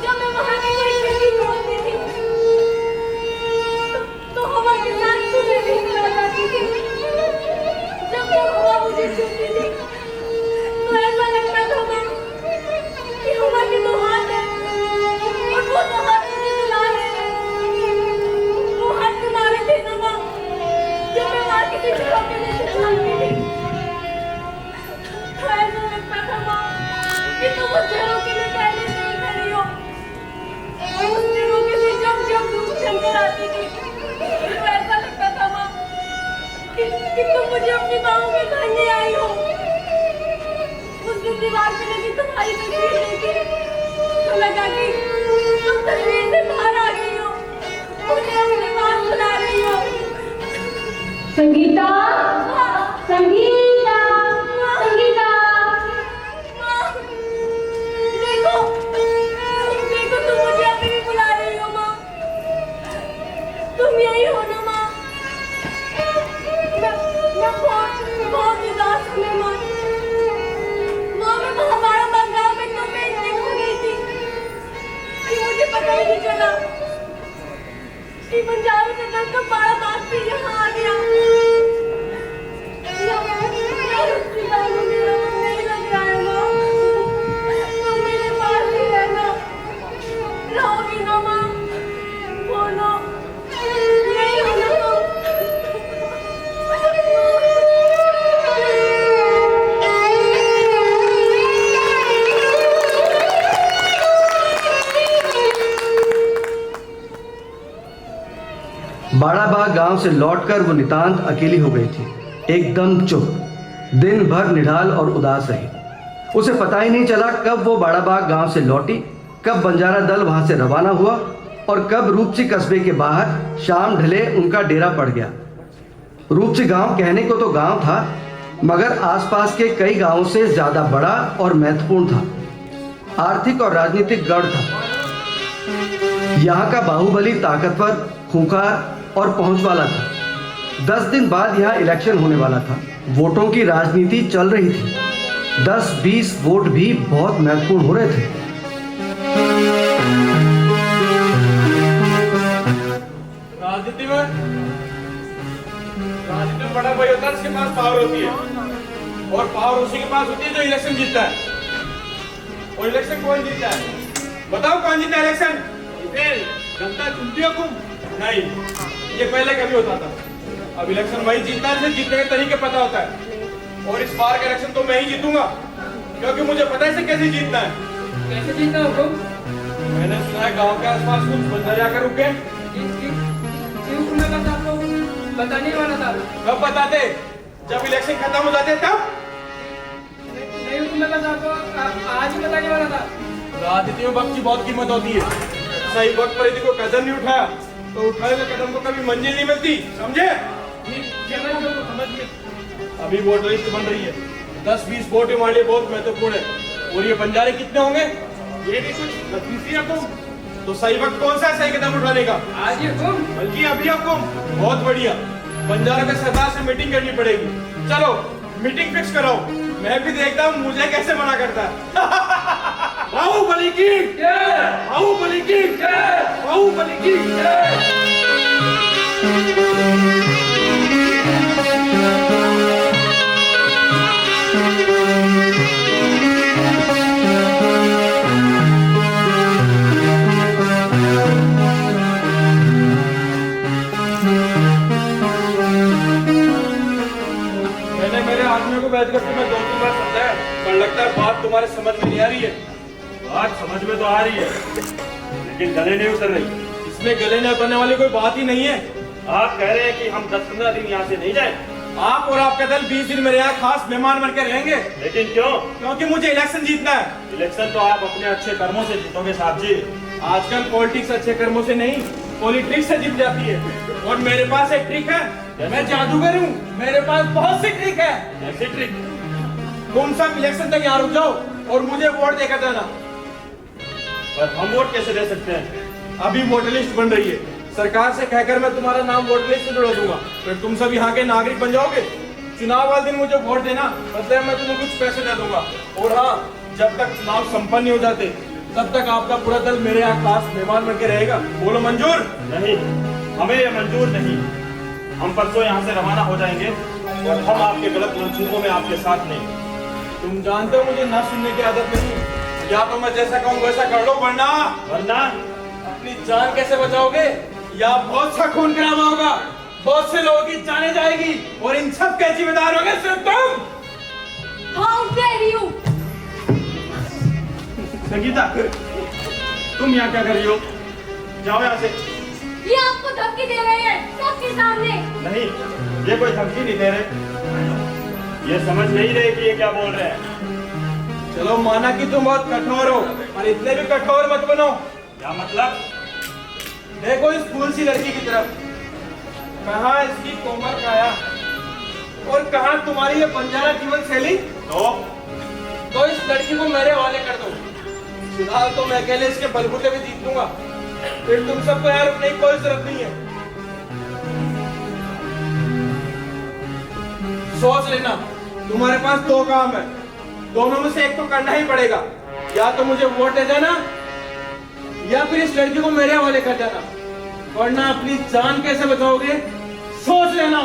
जब मैं वहाँ की कोई खेती खोलती थी तो हवा के साथ तुम्हें भी मिला जाती थी। जब वो हवा मुझे छूती थी तो ऐसा लगता था माँ कि हवा के दो हाथ हैं और वो दो हाथ मुझे मिला रहे हैं। वो हाथ तुम्हारे थे ना माँ जब मैं माँ की झोंके में से चलती थी। तो ऐसा लगता था माँ कि तुम उस झरोके में पहले से ही खड़ी हो। उस झरोके से जब जब धूप चलकर आती थी तो ऐसा लगता था माँ कि तुम मुझे अपनी बाहों में भरने आई हो। दीवार पे लगी तुम्हारी तस्वीर देखी तो लगा कि तुम तस्वीर से बाहर आ गई हो, मुझे अपने पास बुला रही हो। संगीता, संगीता, संगीता। माँ, देखो देखो तुम मुझे अभी भी बुला रही हो माँ। तुम यही हो ना माँ? मैं बहुत उदास हूँ माँ। माँ मैं महामारा बंगाल में तुम्हें इतनी खो गई थी कि मुझे पता ही नहीं चला कि पंजाब से दस का बड़ा बात भी यहाँ आ गया। मैं रुचि बाबू मेरा मन नहीं लग रहा है माँ। तुम मेरे पास ही रहना, रहोगी ना माँ? बोलो नहीं हो ना तुम? बाड़ाबाग गांव से लौटकर वो नितांत अकेली हो गई थी, एकदम चुप, दिन भर निढाल और उदास रही। उसे पता ही नहीं चला कब वो बाड़ाबाग गांव से लौटी, कब बंजारा दल वहां से रवाना हुआ और कब रूपसी कस्बे के बाहर शाम ढले उनका डेरा पड़ गया। रूपसी गांव कहने को तो गांव था, मगर आसपास के कई गांवों से ज्यादा बड़ा और महत्वपूर्ण था। आर्थिक और राजनीतिक गढ़ था। यहाँ का बाहुबली ताकतवर, खूंखार और पहुंच वाला था। 10 दिन बाद यहाँ इलेक्शन होने वाला था। वोटों की राजनीति चल रही थी। 10-20 वोट भी बहुत महत्वपूर्ण हो रहे थे। राजनीति में बड़ा भाई होता है, उसके पास पावर होती है और पावर उसी के पास होती है जो इलेक्शन जीतता है। और इलेक्शन कौन जीतता है? बताओ कौन जीता है इलेक्शन? जनता चुनती है हुकुम? नहीं, ये पहले कभी होता था। अब इलेक्शन वही जीतता है जिसे जीतने के तरीके पता होता है। और इस बार का इलेक्शन तो मैं ही जीतूंगा, क्योंकि मुझे पता है इसे कैसे जीतना है। कैसे जीतना हुकुम? मैंने सुना है गांव के आसपास कुछ बंदर जाकर रुक गए। बताने वाला था। कब बताते? जब इलेक्शन खत्म हो जाते तब? नहीं हुकुम, मैं आज ही बताने वाला था। राजनीति में वक्त की बहुत कीमत होती है। सही वक्त पर यदि कोई कदम नहीं उठाया तो उठाए हुए कदम को कभी मंजिल नहीं मिलती, समझे? अभी वोट लिस्ट बन रही है। 10-20 वोट हमारे लिए बहुत महत्वपूर्ण है। और ये बंजारे कितने होंगे? ये भी कुछ 10-20 ही हुकुम। तो सही वक्त कौन सा है सही कदम उठाने का? आज ही हुकुम। बल्कि अभी हुकुम। बहुत बढ़िया। बंजारा के सरदार से मीटिंग करनी पड़ेगी। चलो मीटिंग फिक्स कराओ। मैं भी देखता हूँ मुझे कैसे मना करता है। बाहुबली की जय, बाहुबली की जय, बाहुबली की जय। मैंने मेरे आदमियों को बैठकर तुम्हें 2-3 बार समझाया, पर लगता है बात तुम्हारे समझ में नहीं आ रही है। बात समझ में तो आ रही है, लेकिन गले नहीं उतर रही। इसमें गले न उतरने वाली कोई बात ही नहीं है। आप कह रहे हैं कि हम 10-15 दिन यहाँ से नहीं जाए। आप और आपका दल 20 दिन मेरे यहाँ खास मेहमान बनकर रहेंगे। लेकिन क्यों? क्योंकि मुझे इलेक्शन जीतना है। इलेक्शन तो आप अपने अच्छे कर्मों से जीतोगे साहब जी। आजकल पॉलिटिक्स अच्छे कर्मों से नहीं, पॉलिटिक्स से जीत जाती है। और मेरे पास एक ट्रिक है, मैं जादूगर हूँ, मेरे पास बहुत सी ट्रिक है। ऐसी ट्रिक? तुम सब इलेक्शन तक यहाँ रुक जाओ और मुझे वोट देकर जाना। पर हम वोट कैसे दे सकते हैं? अभी वोटर लिस्ट बन रही है। सरकार से कहकर मैं तुम्हारा नाम वोटर लिस्ट में जोड़ दूंगा, फिर तुम सब यहाँ के नागरिक बन जाओगे। चुनाव वाले दिन मुझे वोट देना, बदले मैं तुम्हें कुछ पैसे दे दूंगा। और हाँ, जब तक चुनाव संपन्न नहीं हो जाते तब तक आपका पूरा दल मेरे यहाँ खास मेहमान बन के रहेगा। बोलो मंजूर? नहीं, हमें ये मंजूर नहीं। हम परसों यहाँ से रवाना हो जाएंगे और हम आपके गलत मंसूबों में आपके साथ नहीं। तुम जानते हो मुझे ना सुनने की आदत नहीं, या तो मैं जैसा कहूँ वैसा कर लो, वरना अपनी जान कैसे बचाओगे? या बहुत सा खून खराबा होगा, बहुत से लोगों की जाने जाएगी और इन सब के जिम्मेदार होगे सिर्फ तुम। How dare you? संगीता, तुम यहाँ क्या कर रही हो? जाओ यहाँ से। ये आपको धमकी दे रहे हैं सबके सामने। नहीं, ये कोई धमकी नहीं दे रहे। ये समझ नहीं रहे कि ये क्या बोल रहे हैं। चलो माना कि तुम बहुत कठोर हो, और इतने भी कठोर मत बनो। क्या मतलब? देखो इस फूल सी लड़की की तरफ, कहाँ इसकी कोमल काया और कहाँ तुम्हारी ये बंजारा जीवन शैली। तो इस लड़की को मेरे हवाले कर दो। फिलहाल तो मैं अकेले इसके बलबूते भी जीत लूंगा, फिर तुम सबको यहाँ रुकने की कोई जरूरत नहीं है। सोच लेना, तुम्हारे पास दो काम है, दोनों में से एक तो करना ही पड़ेगा। या तो मुझे वोट दे देना, या फिर इस लड़की को मेरे हवाले कर देना, वरना अपनी जान कैसे बचाओगे सोच लेना।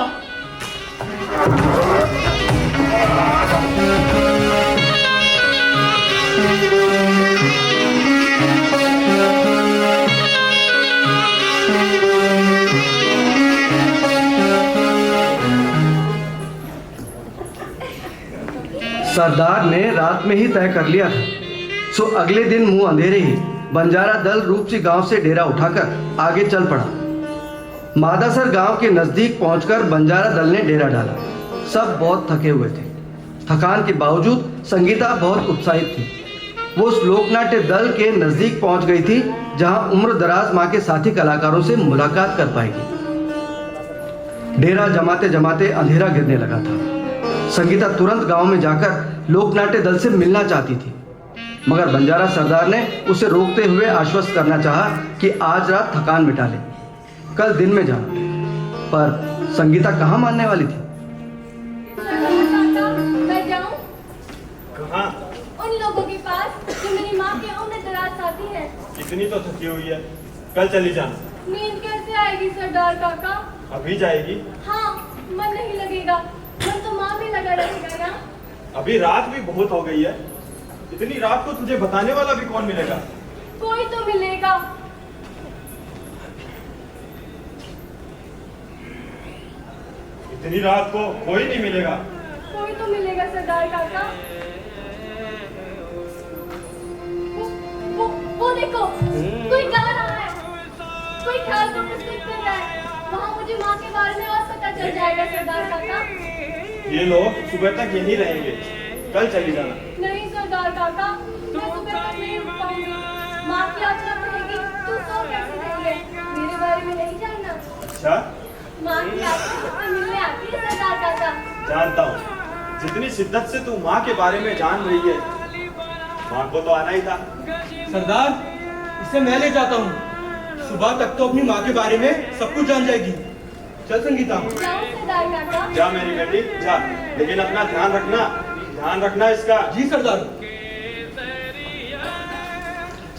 सरदार ने रात में ही तय कर लिया था, सो अगले दिन मुंह अंधेरे ही बंजारा दल रूपसी गांव से डेरा उठाकर आगे चल पड़ा। मादासर गांव के नजदीक पहुंचकर बंजारा दल ने डेरा डाला। सब बहुत थके हुए थे। थकान के बावजूद संगीता बहुत उत्साहित थी। वो उस लोकनाट्य दल के नजदीक पहुंच गई थी जहां उम्र दराज मां के साथी कलाकारों से मुलाकात कर पाएगी। डेरा जमाते जमाते अंधेरा गिरने लगा था। संगीता तुरंत गांव में जाकर लोकनाट्य दल से मिलना चाहती थी, मगर बंजारा सरदार ने उसे रोकते हुए आश्वस्त करना चाहा कि आज रात थकान मिटा ले, कल दिन में जाना। पर संगीता कहाँ मानने वाली थी। मैं जाऊं कहाँ? उन लोगों के पास जो मेरी माँ के उम्र दराज साथी है। इतनी तो थकी हुई है, कल चली जाना। नींद कैसे आएगी सरदार काका? अभी जाएगी? हाँ, मन नहीं लगेगा, मन तो माँ में लगा रहेगा ना। अभी रात भी बहुत हो गई है, इतनी रात को तुझे बताने वाला भी कौन मिलेगा? कोई तो मिलेगा। इतनी रात को कोई नहीं मिलेगा। कोई तो मिलेगा सरदार काका। वो देखो, कोई गा रहा है, कोई ख्याल को प्रस्तुत कर रहा है। वहाँ मुझे माँ के बारे में और पता चल जाएगा सरदार काका। ये लोग सुबह तक यहीं रहेंगे, कल चली जाना। नहीं सरदार काका, मैं सुबह तक नहीं उठ पाऊंगी। माँ की आज्ञा रहेगी, तू सो कैसे रहेंगे? मेरे बारे में नहीं जानना। अच्छा, माँ की आज्ञा मुझसे मिलने आती है सरदार काका। जानता हूँ, जितनी शिद्दत से तू माँ के बारे में जान रही है, माँ को तो आना ही था। सरदार, इसे मैं ले जाता हूँ, सुबह तक तो अपनी माँ के बारे में सब कुछ जान जाएगी। चल संगीता। जाओ सरदार काका। जा मेरी बेटी जा, लेकिन अपना ध्यान रखना इसका। जी सरदार।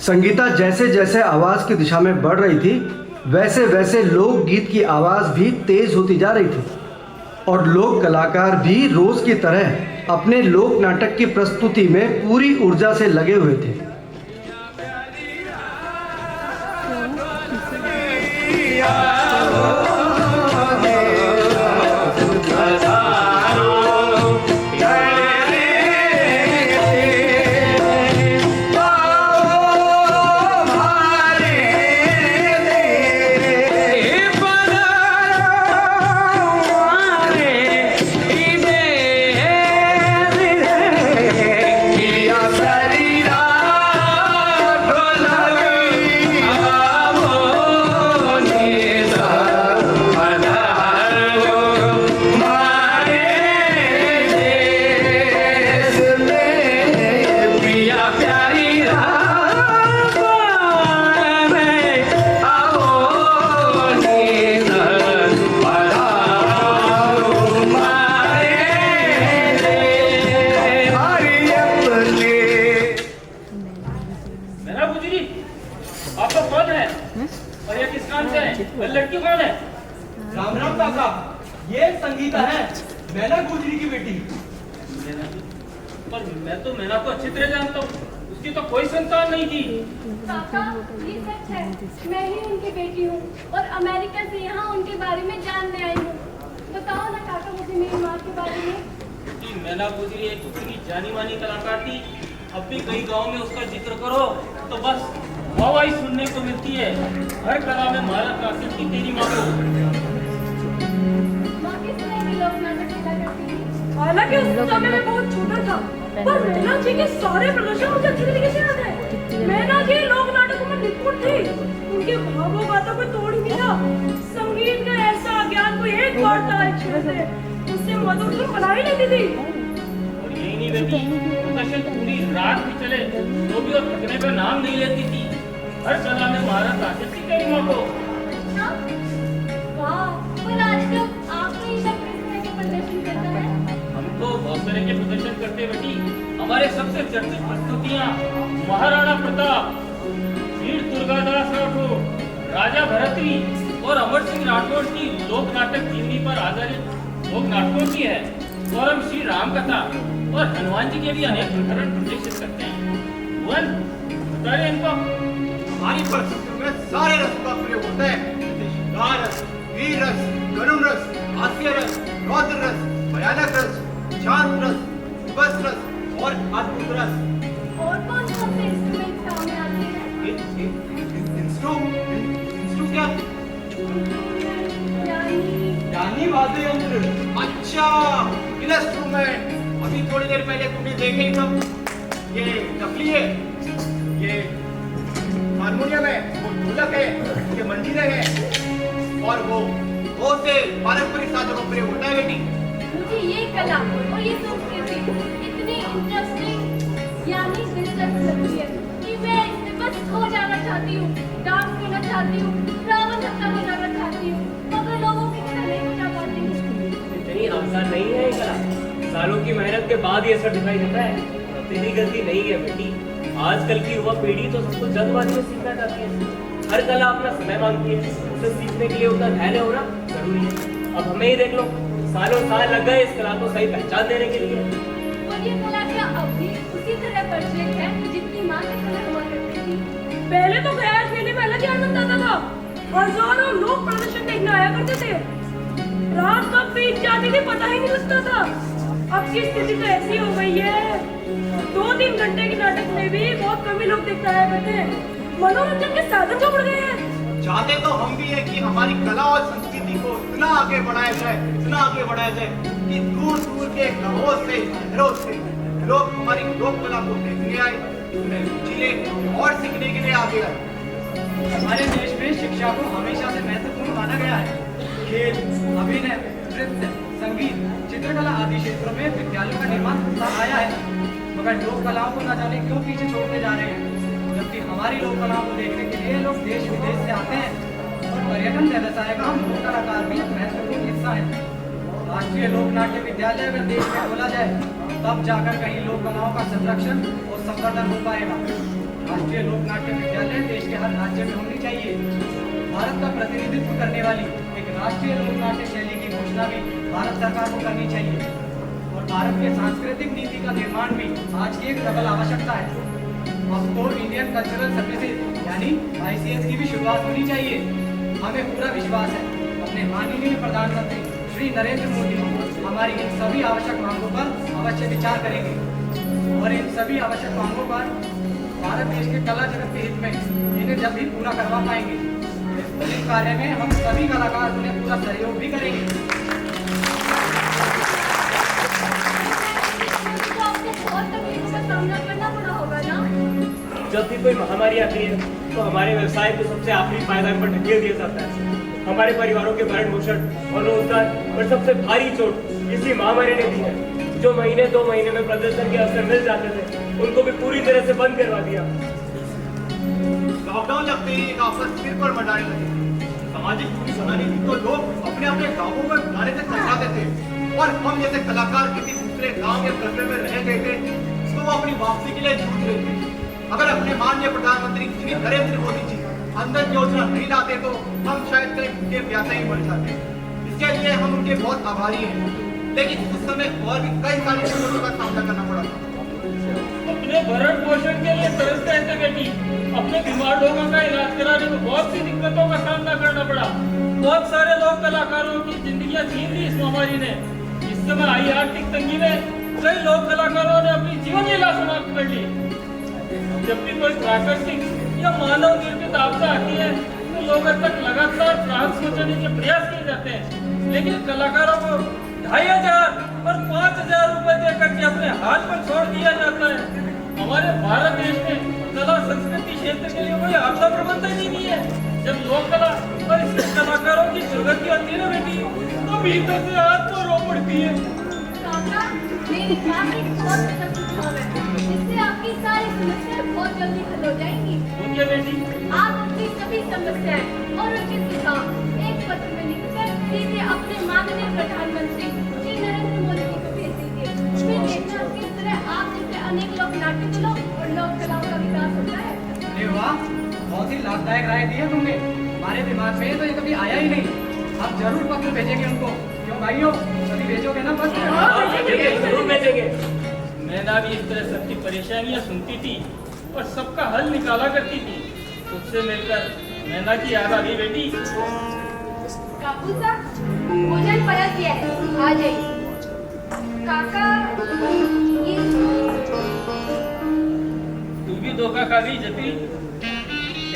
संगीता जैसे जैसे आवाज की दिशा में बढ़ रही थी, वैसे वैसे लोकगीत की आवाज भी तेज होती जा रही थी, और लोक कलाकार भी रोज की तरह अपने लोक नाटक की प्रस्तुति में पूरी ऊर्जा से लगे हुए थे। लड़की कौन है? राम राम काका, ये संगीता है, मैना गुजरी की बेटी। पर मैं तो मैना को अच्छी तरह जानता हूँ, उसकी तो कोई संतान नहीं थी। काका, ये सच है, मैं ही उनकी बेटी हूँ और अमेरिका से यहाँ उनके बारे में जानने आई हूँ। बताओ ना काका मुझे मेरी माँ के बारे में। कि मैना गुजरी एक इतनी जानी मानी कलाकार थी, अब भी कई गाँव में उसका जिक्र करो तो बस वाहवाही सुनने को मिलती है। हर कला में महारत हासिल की तेरी माँ को। माँ किस तरह के लोग नाटक खेला करती थी? हालांकि उस समय में बहुत छोटा था, पर मैना जी के सारे प्रदर्शन मुझे अच्छी तरीके से याद है। मैना जी लोक नाटकों में निपुण थी, उनके भावों का तो कोई तोड़ ही नहीं था। संगीत का ऐसा ज्ञान कोई एक बार था अच्छे से उससे मधुर धुन बना ही लेती थी। और यही नहीं बेटी, प्रदर्शन पूरी रात भी चले तो भी वो थकने का नाम नहीं लेती थी। हर कला में महारत हासिल थी तेरी माँ को। वाह, पर आजकल आप तो ये सब किस तरह के प्रदर्शन करता है? हम तो बहुत तरह के प्रदर्शन करते हैं बेटी। हमारे सबसे चर्चित प्रस्तुतियाँ महाराणा प्रताप, वीर दुर्गादास राठौर, राजा भरतरी और अमर सिंह राठौर की लोक नाटक जीवनी पर आधारित लोक नाटकों की है। और हम श्री राम कथा और हनुमान जी के भी अनेक प्रकरण प्रदर्शित करते हैं। भुवन, बता रहे इनको। हमारी परिस्थितियों में सारे रस का प्रयोग होता है, जैसे श्रृंगार रस, वीर रस, करुण रस, हास्य रस, रौद्र रस, भयानक रस, शांत रस, विभत्स रस और अद्भुत रस। और कौन कौन से इंस्ट्रूमेंट काम में आते हैं? इंस्ट्रू क्या? यानी वाद्य यंत्र। अच्छा, इंस्ट्रूमेंट। अभी थोड़ी देर पहले तुमने देखे ही सब। ये तबली है, ये हारमोनियम है, वो ढोलक है, ये मंजीरे हैं और वो बहुत से पारंपरिक साधनों का प्रयोग होता है बेटी। मुझे ये कला और ये संस्कृति इतनी इंटरेस्टिंग यानी दिलचस्प लगती है कि मैं इसमें बस खो जाना चाहती हूँ, डांस करना चाहती हूँ, रावण हत्या बनाना चाहती हूँ, मगर लोगों की तरह नहीं बना पाती हूँ। इतनी आसान नहीं है ये कला, सालों की मेहनत के बाद ये सब दिखाई देता है। तेरी गलती नहीं है बेटी, आजकल की युवा पीढ़ी तो सबको जल्दबाजी में सीखना चाहती है। हर कला अपना समय मांगती है, उसे सीखने के लिए उतना धैर्य होना जरूरी है। अब हमें ही देख लो, सालों साल लग गए इस कला को सही पहचान देने के लिए। और ये कला क्या अब भी उसी तरह प्रचलित है जितनी माँ की कला हुआ करती थी? पहले तो गैर मेले में अलग आनंद आता था, हजारों लोग प्रदर्शन देखने आया करते थे। रात कब बीत जाती थी पता ही नहीं लगता था। अब की स्थिति तो ऐसी हो गई है, 2-3 घंटे के नाटक में भी बहुत कम ही लोग देखते आया करते हैं। मनोरंजन के साधन तो बढ़ गए हैं। चाहते तो हम भी है कि हमारी कला और संस्कृति को इतना आगे बढ़ाया जाए, इतना आगे बढ़ाया जाए कि दूर दूर के गांवों से, शहरों से लोग हमारी लोक कला को देखने आए, उन्हें रुचि ले और सीखने के लिए आगे आए। हमारे देश में शिक्षा को हमेशा से महत्वपूर्ण माना गया है। खेल, अभिनय, नृत्य, संगीत, चित्रकला आदि क्षेत्रों में विद्यालयों का निर्माण होता आया है, मगर लोक कलाओं को न जाने क्यों पीछे छोड़ते जा रहे हैं। जबकि हमारी लोक कलाओं को देखने के लिए लोग देश विदेश से आते हैं और पर्यटन व्यवसाय का हम लोक कलाकार भी एक महत्वपूर्ण हिस्सा है। राष्ट्रीय लोक नाट्य विद्यालय अगर देश में खोला जाए तब जाकर कहीं लोक कलाओं का संरक्षण और संवर्धन हो पाएगा। राष्ट्रीय लोक नाट्य विद्यालय देश के हर राज्य में होनी चाहिए। भारत का प्रतिनिधित्व करने वाली एक राष्ट्रीय लोक नाट्य शैली की घोषणा भी भारत सरकार को करनी चाहिए। और भारत के सांस्कृतिक नीति का निर्माण भी आज की एक प्रबल आवश्यकता है। अब तो इंडियन कल्चरल सर्विसेज यानी ICS की भी शुरुआत होनी चाहिए। हमें पूरा विश्वास है अपने माननीय प्रधानमंत्री श्री नरेंद्र मोदी हमारी इन सभी आवश्यक मांगों पर अवश्य विचार करेंगे और इन सभी आवश्यक मांगों पर भारत देश के कला जगत के हित में इन्हें जल्द ही पूरा करवा पाएंगे। इस कार्य में हम सभी कलाकार उन्हें पूरा सहयोग भी करेंगे। तो आपको बहुत तकलीफों का सामना करना पड़ा होगा ना? जब भी कोई महामारी आती है तो हमारे व्यवसाय को सबसे आखिरी पायदान पर ढकेल दिया जाता है। हमारे परिवारों के भरण पोषण और रोजगार पर सबसे भारी चोट इसी महामारी ने दी है। जो महीने 2 महीने में प्रदर्शन के अवसर मिल जाते थे उनको भी पूरी तरह से बंद करवा दिया। लॉकडाउन लगते ही एक आफत सिर पर मंडाने लगी। सामाजिक दूरी बनानी थी तो लोग अपने अपने गांवों में बुलाने से कतराते थे और हम जैसे कलाकार किसी दूसरे गांव या कस्बे में रह गए थे तो वो अपनी वापसी के लिए जूझ रहे थे। अगर अपने माननीय प्रधानमंत्री श्री नरेंद्र मोदी जी अंदर योजना नहीं लाते तो हम शायद कहीं भूखे प्यासे ही मर जाते। इसके लिए हम उनके बहुत आभारी हैं, लेकिन उस समय और भी कई सारी चुनौतियों का सामना करना पड़ा था। अपने भरण पोषण के लिए तरसते थे बेटी। अपने बीमार लोगों का इलाज कराने में बहुत सी दिक्कतों का सामना करना पड़ा। बहुत सारे लोक कलाकारों की जिंदगियां छीन ली इस महामारी ने। इस समय आई आर्थिक तंगी में कई लोक कलाकारों ने अपनी जीवन लीला समाप्त कर ली। जब भी कोई प्राकृतिक या मानव निर्मित आपदा आती है तो लोगों तक लगातार राहत पहुंचाने के प्रयास किए जाते हैं, लेकिन कलाकारों को 2,500 और 5,000 रुपए देकर के अपने हाथ पर छोड़ दिया जाता है। हमारे भारत देश में कला संस्कृति क्षेत्र के लिए कोई आपदा प्रबंधन ही नहीं है। जब लोक कला और इसके कलाकारों की दुर्गति होती है ना बेटी, तो भीतर से हाथ तो रो पड़ती है। काका, मेरी माँ की बहुत अच्छा सुझाव है, जिससे आपकी सारी समस्याएं बहुत जल्दी हल हो जाएंगी। तो क्या बेटी? आप अपनी सभी समस्याएं और उचित सुझाव एक पत्र में लिखकर सीधे अपने माननीय प्रधानमंत्री श्री नरेंद्र मोदी जी को भेज दीजिए। फिर देखना किस तरह आप जैसे अनेक लोक नाट्य कलाओं और लोक कलाओं का विकास होता है। अरे वाह, बहुत ही लाभदायक राय दी है तुमने। हमारे दिमाग में तो ये कभी आया ही नहीं। आप जरूर पत्र भेजेंगे उनको। क्यों भाइयों, कभी भेजोगे ना पत्र? जरूर भेजेंगे। मैंने भी इस तरह सबकी परेशानियां सुनती थी और सबका हल निकाला करती थी। उससे मिलकर मैना की याद आ गई बेटी। काकू साहब, भोजन परस दिया है, आ जाइए। काका, ये तू भी धोखा खा गई जतिन।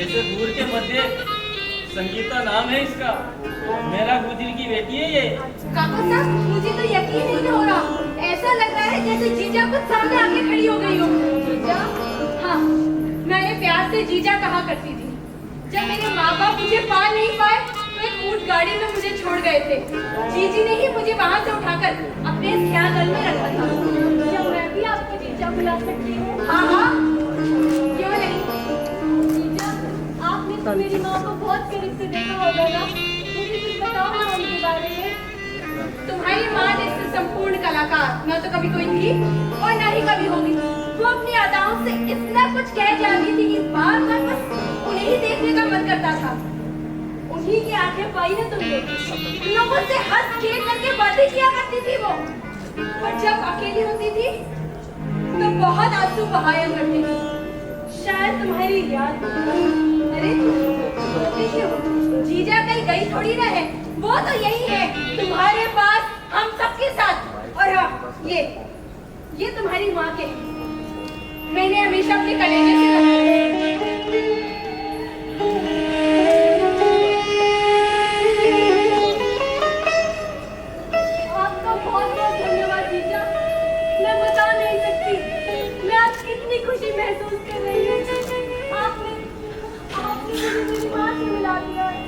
ऐसे दूर के मध्य संगीता नाम है इसका। मेरा गुजरी की बेटी है ये। काका साहब, मुझे तो यकीन ही नहीं हो रहा। ऐसा लग रहा है जैसे जीजा कुछ सामने आके खड़ी हो गई हो। जीजा? हाँ, मैंने प्यार से जीजा कहा करती थी। जब मेरे माँ बाप मुझे पा नहीं पाए तो एक ऊंट गाड़ी में मुझे छोड़ गए थे। जीजी ने ही मुझे वहाँ से उठाकर अपने ख्याल में रखा था। क्या मैं भी आपको जीजा बुला सकती हूँ? हाँ हाँ, क्यों नहीं। जीजा, आपने तो मेरी माँ को बहुत करीब से देखा होगा ना, मुझे कुछ बताओ ना उनके बारे में। तुम्हारी माँ जैसे संपूर्ण कलाकार न तो कभी कोई थी और न ही कभी होगी। वो अपनी अदाओं से इतना कुछ कह जाती थी कि बार बार बस उन्हें ही देखने का मन करता था। उन्हीं की आंखें पाई है तुमने। लोगों से हंस खेल करके बातें किया करती थी वो, और जब अकेली होती थी तो बहुत आंसू बहाया करती थी। शायद तुम्हारी याद। अरे जीजा कहीं गई थोड़ी ना है, वो तो यही है तुम्हारे पास, हम सबके साथ। और हाँ, ये तुम्हारी माँ के मैंने हमेशा अपने कलेजे से आपका बहुत बहुत धन्यवाद जीजा। मैं बता नहीं सकती मैं आज कितनी खुशी महसूस कर रही हूँ। आपने मुझे मेरी माँ से मिला दिया है।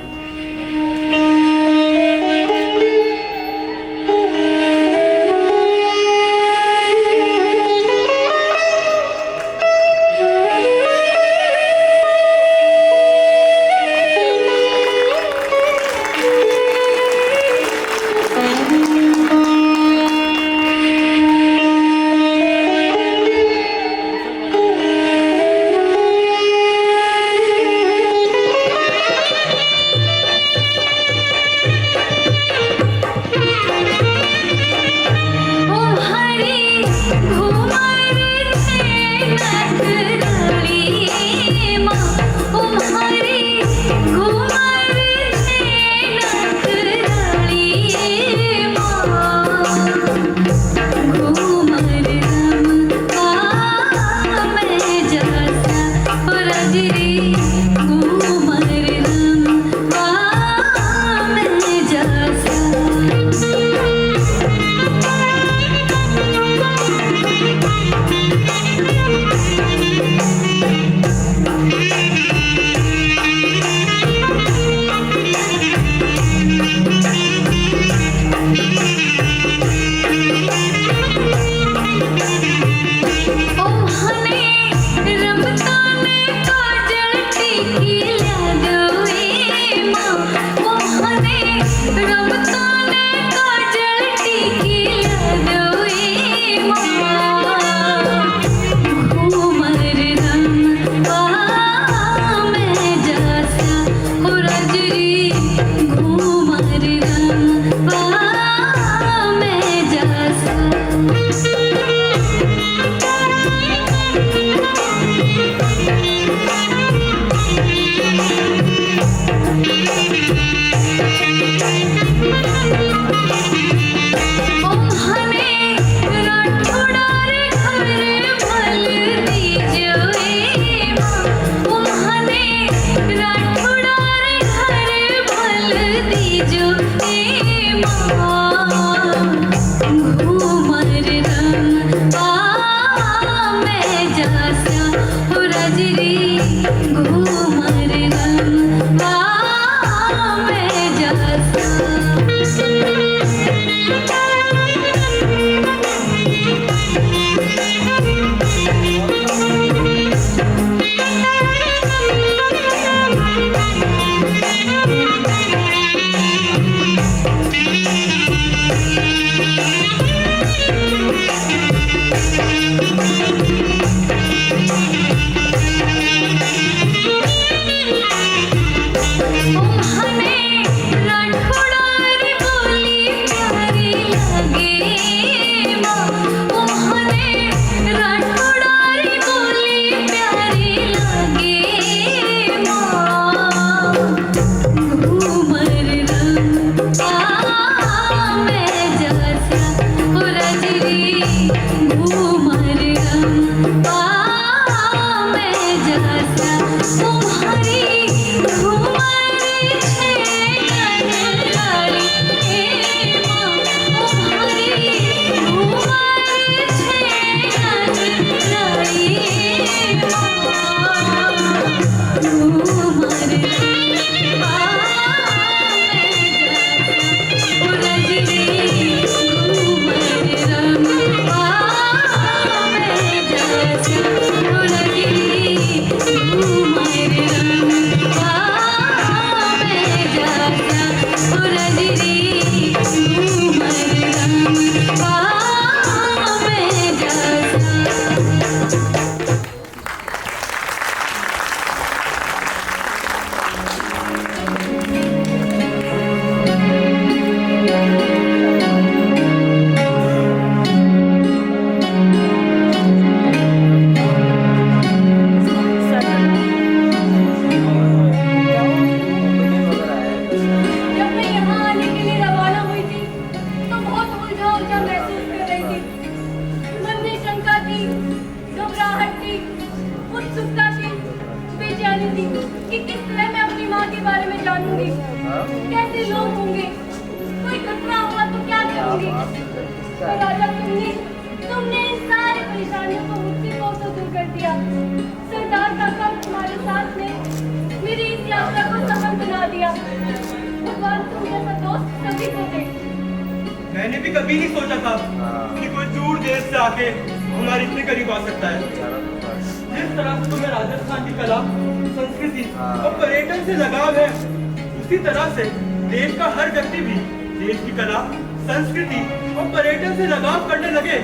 मैंने दी कि किस तरह मैं अपनी माँ के बारे में जानूंगी, कैसे लोग होंगे, कोई खतरा हुआ तो क्या करूंगी। तो राजा तुमने इन सारी परेशानियों को मुझसे कोसों दूर कर दिया। सरदार काका तुम्हारे साथ में मेरी इस यात्रा को सफल बना दिया। भगवान तुम जैसा दोस्त कभी को दे। मैंने भी कभी नहीं सोचा था कि कोई दूर देश से आके हमारे इतने करीब आ सकता है। जिस तरह से तुम्हें राजस्थान की कला, संस्कृति और पर्यटन से लगाव है, उसी तरह से देश का हर व्यक्ति भी देश की कला, संस्कृति और पर्यटन से लगाव करने लगे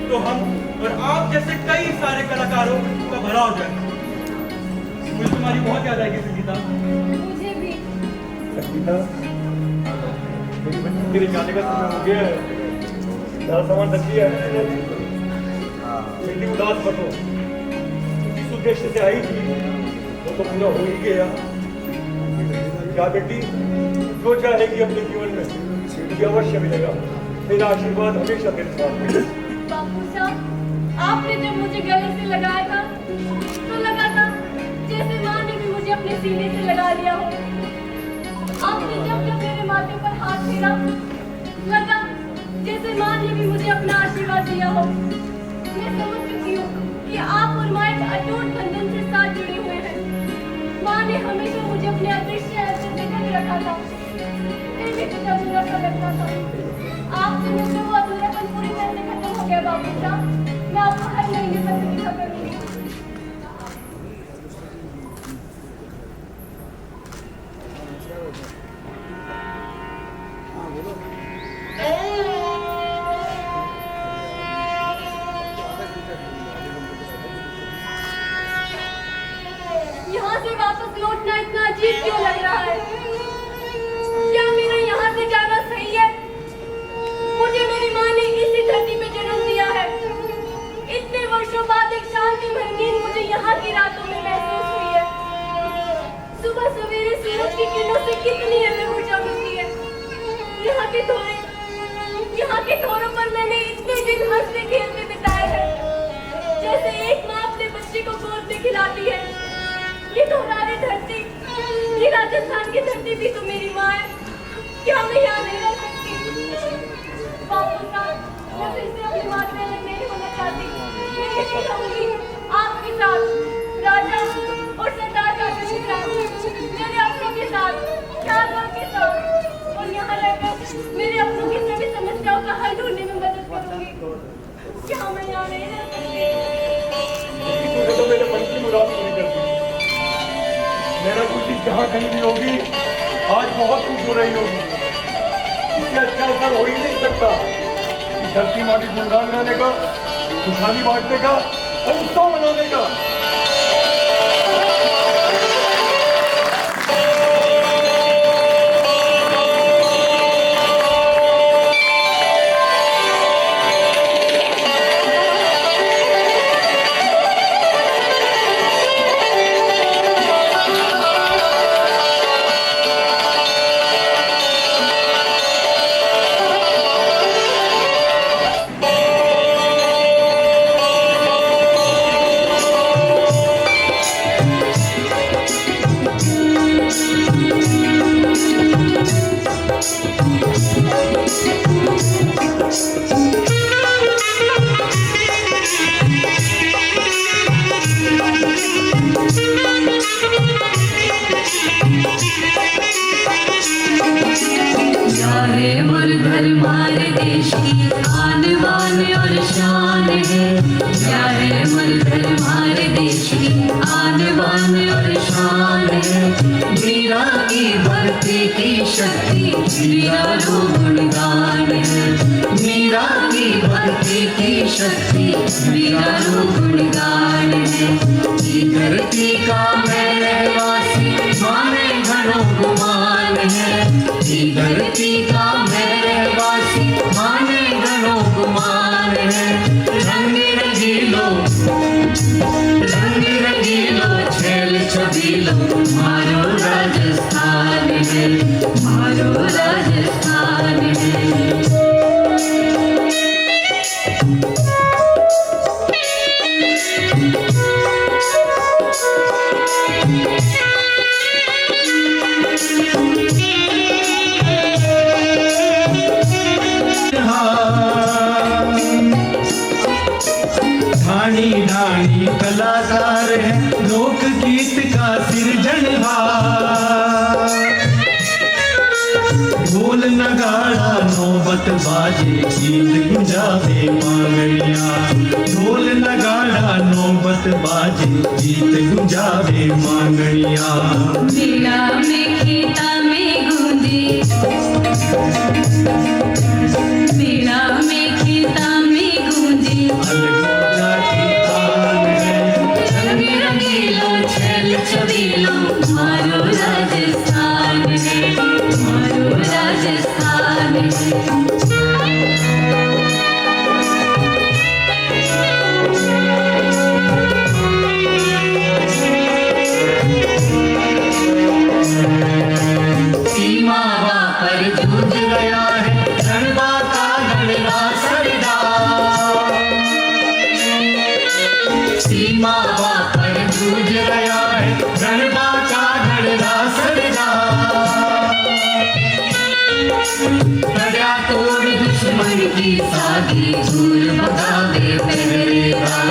तो हम और आप जैसे कई सारे कलाकारों का भला हो जाए। मुझे तुम्हारी बहुत याद आएगी संगीता। मुझे भी। संगीता, मेरे जाने का समय हो गया है। सारा सामान रख दिया है। इतनी उदास मत हो। जिस उद्देश्य से आई थी वो तो पूरा हो ही गया। क्या बेटी, जो चाहेगी अपने जीवन में मुझे अवश्य मिलेगा। मेरा आशीर्वाद हमेशा तेरे साथ है। बापू साहब, आपने जब मुझे गले से लगाया था तो लगा था जैसे माँ ने भी मुझे अपने सीने से लगा लिया हो। आपने जब जब मेरे माथे पर हाथ फेरा, लगा जैसे माँ ने भी मुझे अपना आशीर्वाद दिया हो। मैं समझ चुकी हूँ कि आप और माँ एक अटूट बंधन से साथ जुड़े हुए हैं। माँ ने हमेशा मुझे अपने अदृश्य हाथ से ढक रखा था, फिर भी कुछ अधूरा सा लगता था। आपसे मुझे वो अधूरापन पूरी तरह से खत्म हो गया बाबू साहब। मैं आपको हर महीने पत्र लिखा करूंगी। यहाँ से वापस लौटना इतना अजीब क्यों लग रहा है? क्या मेरा यहाँ से जाना सही है? मुझे मेरी माँ ने इसी धरती पे जन्म दिया है। इतने वर्षों बाद एक शांति भरी नींद मुझे यहाँ की रातों में महसूस हुई है। सुबह सवेरे सूरज की किरणों से कितनी हमें ऊर्जा मिलती है। यहाँ के थोरों पर मैंने इतने दिन हंसते खेलते बिताए हैं, जैसे एक माँ अपने बच्चे को गोद में खिलाती है। ये दोहरारी धरती, ये राजस्थान की धरती भी तो मेरी माँ है। क्या मैं यहाँ नहीं रह सकती? बापू साहब, मैं फिर से अपनी माँ के अलग नहीं होना चाहती। मैं यहीं रहूंगी, आपके साथ, राजा और सरदार काका के साथ, मेरे अपनों के साथ, ख्यालों के साथ, और यहाँ रहकर मेरे अपनों की सभी समस्याओं का हल ढूंढने में मदद करूंगी। क्या मैं यहाँ नहीं रह सकती? तूने तो मेरे मन की मुराद पूरी कर दी। मेरा खुशी जहाँ कहीं भी होगी, आज बहुत खुश हो रही होगी। इससे अच्छा असर हो ही नहीं सकता कि धरती माँ की गुणगान गाने का, खुशहाली बांटने का और उत्सव मनाने का। हमारे देश की आन बान और शान है। क्या है मलधर हमारे देश की आन बान और शान है। मीरा की भक्ति की शक्ति निरालो गुणगान है। मीरा की भक्ति की शक्ति निरालो गुणगान है। धरती का मैं रहवासी माने घरों गुमान है। धरती का मैं रहवासी माने घरों गुमान है। रंग रंगीलो छेल छबीलो मारो राजस्थान है। मारो राजस्थान है। कलाकार है लोक गीत का सिरजनहार। ढोल नगाड़ा नौबत बाजे गीत गुंजावे मांगड़िया। ढोल नगाड़ा नौबत बाजे गीत गुंजावे मांगड़िया। मेला में खेता में गूंजे, मेला में खेता में गूंजे अलगोजा की तान है। रंग रंगीलो छल छबीलो मारो राजस्थान है, मारो राजस्थान है। सीमावा पर जूझ गया है रणवा का धड़का सरदार। सीमावा पर जूझ गया है रणवा का धड़का सरदार। तड़ा तोड़ दुश्मन की सागी दूर भगावे पहरेदार।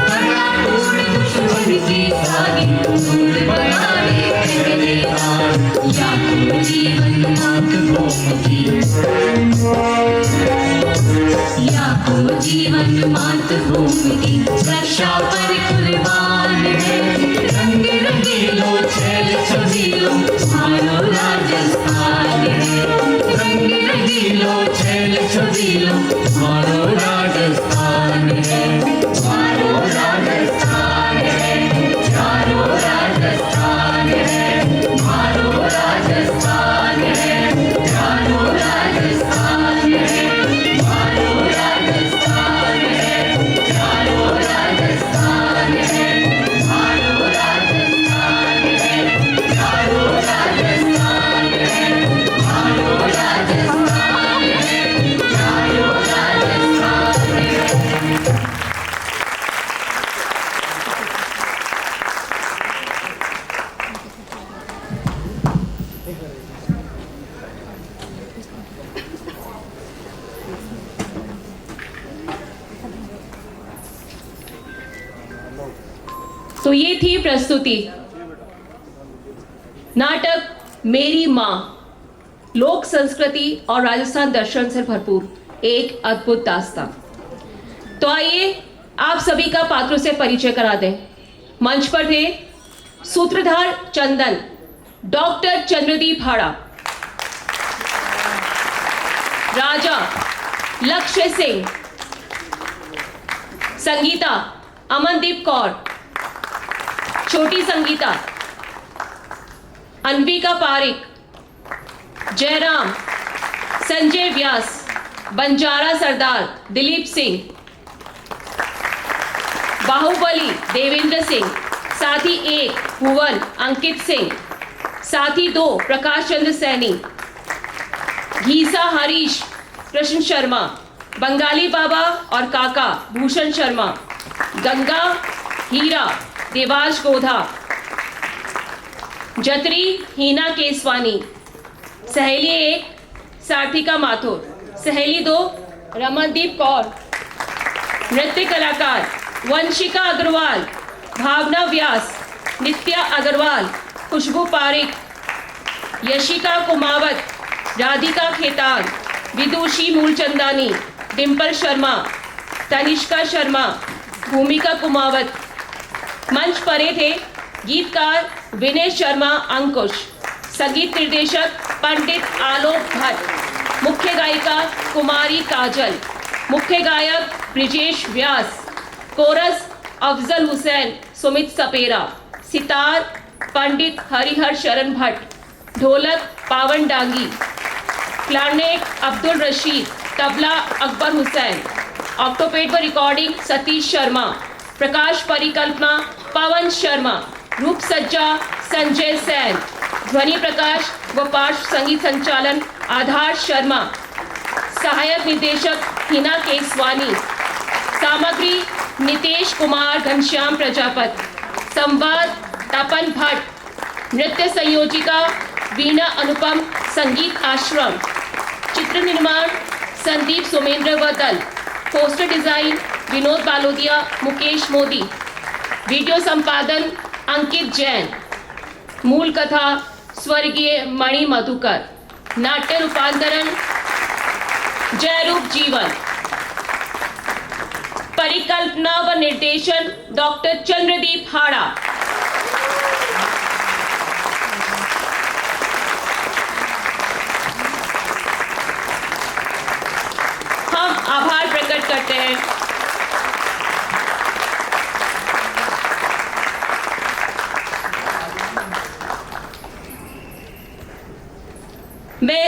तड़ा तोड़ दुश्मन की सागी दूर भगावे पहरेदार। या तो जीवन मातृभूमि की, या तो जीवन मातृभूमि की रक्षा पर कुर्बान है। रंग रंगीलो छल छबीलो मारो राजस्थान है। रंग रंगीलो छल छबीलो मारो राजस्थान है, मारो राजस्थान है, चारो राजस्थान है, मारो राजस्थान है, चारो राजस्थान है, मारो राजस्थान है, चारो राजस्थान है, मारो राजस्थान है, चारो राजस्थान है, मारो राजस्थान है, चारो राजस्थान है। तो ये थी प्रस्तुति नाटक मेरी माँ, लोक संस्कृति और राजस्थान दर्शन से भरपूर एक अद्भुत दास्तान। तो आइए आप सभी का पात्रों से परिचय करा दें। मंच पर थे सूत्रधार चंदन, डॉक्टर चंद्रदीप हाड़ा, राजा लक्ष्य सिंह, संगीता अमनदीप कौर, छोटी संगीता अनविका पारिक, जयराम, संजय व्यास, बंजारा सरदार दिलीप सिंह, बाहुबली देवेंद्र सिंह, साथी 1 भुवन अंकित सिंह, साथी 2 प्रकाश चंद्र सैनी, घीसा हरीश कृष्ण शर्मा, बंगाली बाबा और काका भूषण शर्मा, गंगा हीरा देवाश गोधा, जत्री हीना केसवानी, सहेली 1 सार्थिका माथुर, सहेली 2 रमनदीप कौर, नृत्य कलाकार वंशिका अग्रवाल, भावना व्यास, नित्या अग्रवाल, खुशबू पारिक, यशिका कुमावत, राधिका खेतान, विदुषी मूलचंदानी, डिम्पल शर्मा, तनिष्का शर्मा, भूमिका कुमावत। मंच परे थे गीतकार विनय शर्मा अंकुश, संगीत निर्देशक पंडित आलोक भट्ट, मुख्य गायिका कुमारी काजल, मुख्य गायक ब्रिजेश व्यास, कोरस अफजल हुसैन सुमित सपेरा, सितार पंडित हरिहर शरण भट्ट, ढोलक पावन डांगी, क्लारनेट अब्दुल रशीद, तबला अकबर हुसैन, ऑक्टोपेड पर रिकॉर्डिंग सतीश शर्मा, प्रकाश परिकल्पना पवन शर्मा, रूप सज्जा संजय सैन, ध्वनि प्रकाश व पार्श्व संगीत संचालन आधार शर्मा, सहायक निर्देशक हिना केसवानी, सामग्री नितेश कुमार घनश्याम प्रजापत, संवाद तपन भट्ट, नृत्य संयोजिका वीणा अनुपम, संगीत आश्रम, चित्र निर्माण संदीप सोमेंद्र व दल, poster design Vinod Balodia Mukesh Modi, video संपादन अंकित जैन, मूल कथा स्वर्गीय मणि मधुकर, नाट्य रूपांतरण जयरूप जीवन, परिकल्पना व निर्देशन डॉक्टर चंद्रदीप हाड़ा। हम आभार प्रकट करते हैं मैं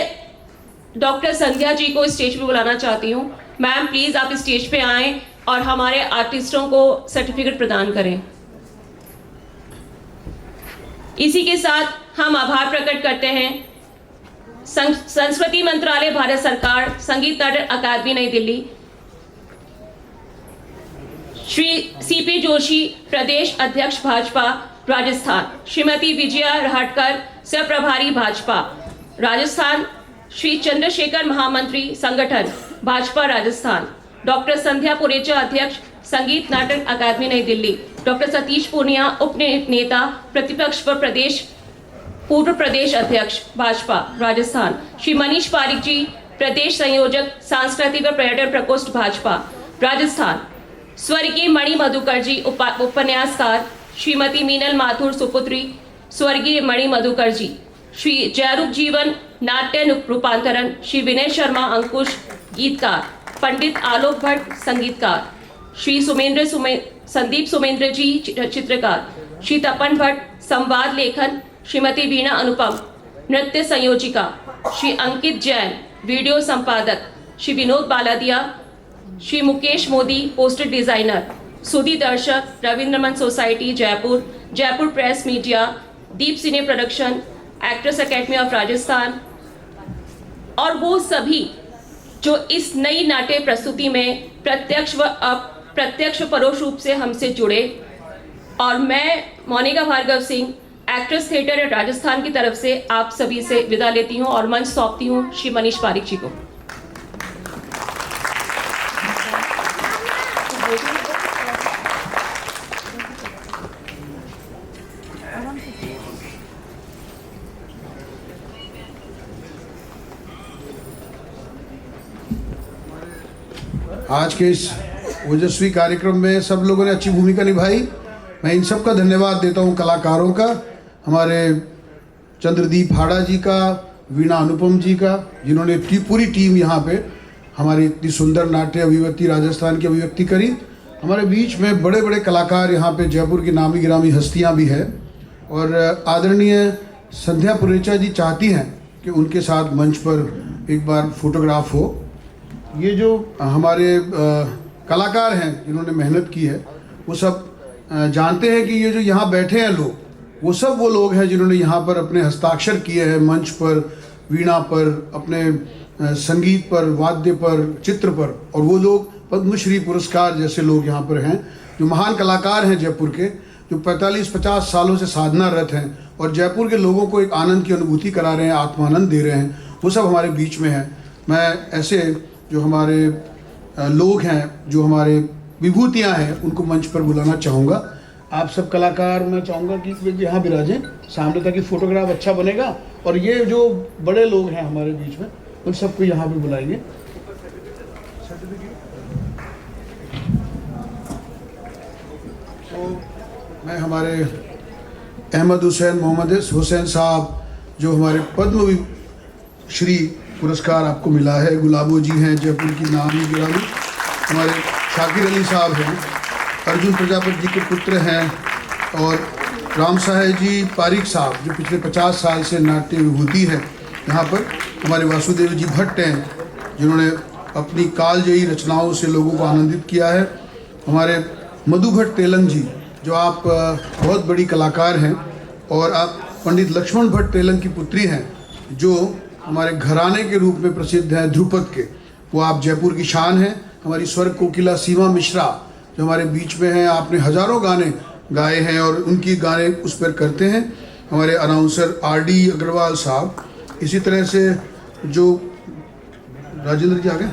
डॉक्टर संध्या जी को स्टेज पे बुलाना चाहती हूँ। मैम प्लीज आप स्टेज पे आएं और हमारे आर्टिस्टों को सर्टिफिकेट प्रदान करें। इसी के साथ हम आभार प्रकट करते हैं संस्कृति मंत्रालय भारत सरकार, संगीत नाटक अकादमी नई दिल्ली, श्री सीपी जोशी प्रदेश अध्यक्ष भाजपा राजस्थान, श्रीमती विजया रहाटकर सह प्रभारी भाजपा राजस्थान, श्री चंद्रशेखर महामंत्री संगठन भाजपा राजस्थान, डॉक्टर संध्या पुरेचा अध्यक्ष संगीत नाटक अकादमी नई दिल्ली, डॉक्टर सतीश पूनिया उप नेता प्रतिपक्ष व पूर्व प्रदेश अध्यक्ष भाजपा राजस्थान, श्री मनीष पारिक जी प्रदेश संयोजक सांस्कृतिक व पर्यटन प्रकोष्ठ भाजपा राजस्थान, स्वर्गीय मणि मधुकर जी उपन्यासकार, श्रीमती मीनल माथुर सुपुत्री स्वर्गीय मणि मधुकर जी, श्री जयरूप जीवन नाट्य रूपांतरण, श्री विनय शर्मा अंकुश गीतकार, पंडित आलोक भट्ट संगीतकार, श्री संदीप सुमेंद्र जी चित्रकार, श्री तपन भट्ट संवाद लेखन, श्रीमती वीणा अनुपम नृत्य संयोजिका, श्री अंकित जैन वीडियो संपादक, श्री विनोद बालादिया, श्री मुकेश मोदी पोस्टर डिजाइनर, सुधी दर्शक Ravindraman society Jaipur, Jaipur press media, Deep cine production, actress academy of Rajasthan और वो सभी जो इस नई नाट्य प्रस्तुति में प्रत्यक्ष व अप्रत्यक्ष परोक्ष रूप से हमसे जुड़े। और मैं मोनिका भार्गव सिंह एक्ट्रेस थिएटर राजस्थान की तरफ से आप सभी से विदा लेती हूं और मंच सौंपती हूं श्री मनीष पारिक जी को। आज के इस ओजस्वी कार्यक्रम में सब लोगों ने अच्छी भूमिका निभाई। मैं इन सब का धन्यवाद देता हूं, कलाकारों का, हमारे चंद्रदीप हाड़ा जी का, वीणा अनुपम जी का, जिन्होंने पूरी टीम यहाँ पे हमारी इतनी सुंदर नाट्य अभिव्यक्ति राजस्थान की अभिव्यक्ति करी। हमारे बीच में बड़े बड़े कलाकार यहाँ पे जयपुर की नामी गिरामी हस्तियाँ भी हैं और आदरणीय संध्या पुरेचा जी चाहती हैं कि उनके साथ मंच पर एक बार फोटोग्राफ हो। ये जो हमारे कलाकार हैं जिन्होंने मेहनत की है वो सब जानते हैं कि ये जो यहाँ बैठे हैं लोग, वो सब वो लोग हैं जिन्होंने यहाँ पर अपने हस्ताक्षर किए हैं मंच पर, वीणा पर, अपने संगीत पर, वाद्य पर, चित्र पर। और वो लोग पद्मश्री पुरस्कार जैसे लोग यहाँ पर हैं जो महान कलाकार हैं जयपुर के, जो 45-50 सालों से साधनारत हैं और जयपुर के लोगों को एक आनंद की अनुभूति करा रहे हैं, आत्मानंद दे रहे हैं। वो सब हमारे बीच में हैं। मैं ऐसे जो हमारे लोग हैं, जो हमारे विभूतियाँ हैं, उनको मंच पर बुलाना चाहूँगा। आप सब कलाकार, मैं चाहूँगा कि यहाँ विराजें सामने, ताकि फोटोग्राफ अच्छा बनेगा। और ये जो बड़े लोग हैं हमारे बीच में, उन सबको यहाँ पे बुलाएंगे। तो मैं हमारे अहमद हुसैन मोहम्मद हुसैन साहब, जो हमारे पद्म श्री पुरस्कार आपको मिला है, गुलाबो जी हैं जयपुर की नामी गिरामी, हमारे शाकिर अली साहब हैं, अर्जुन प्रजापति जी के पुत्र हैं, और राम साहेब जी पारिक साहब जो पिछले 50 साल से नाट्य विभूति है यहाँ पर, हमारे वासुदेव जी भट्ट हैं जिन्होंने अपनी कालजयी रचनाओं से लोगों को आनंदित किया है, हमारे मधु भट्ट तेलंग जी जो आप बहुत बड़ी कलाकार हैं, और आप पंडित लक्ष्मण भट्ट तेलंग की पुत्री हैं जो हमारे घराने के रूप में प्रसिद्ध हैं ध्रुपद के, वो आप जयपुर की शान हैं। हमारी स्वर्ग कोकिला सीमा मिश्रा जो हमारे बीच में हैं, आपने हजारों गाने गाए हैं और उनकी गाने उस पर करते हैं। हमारे अनाउंसर आरडी अग्रवाल साहब, इसी तरह से जो राजेंद्र जी आ गए,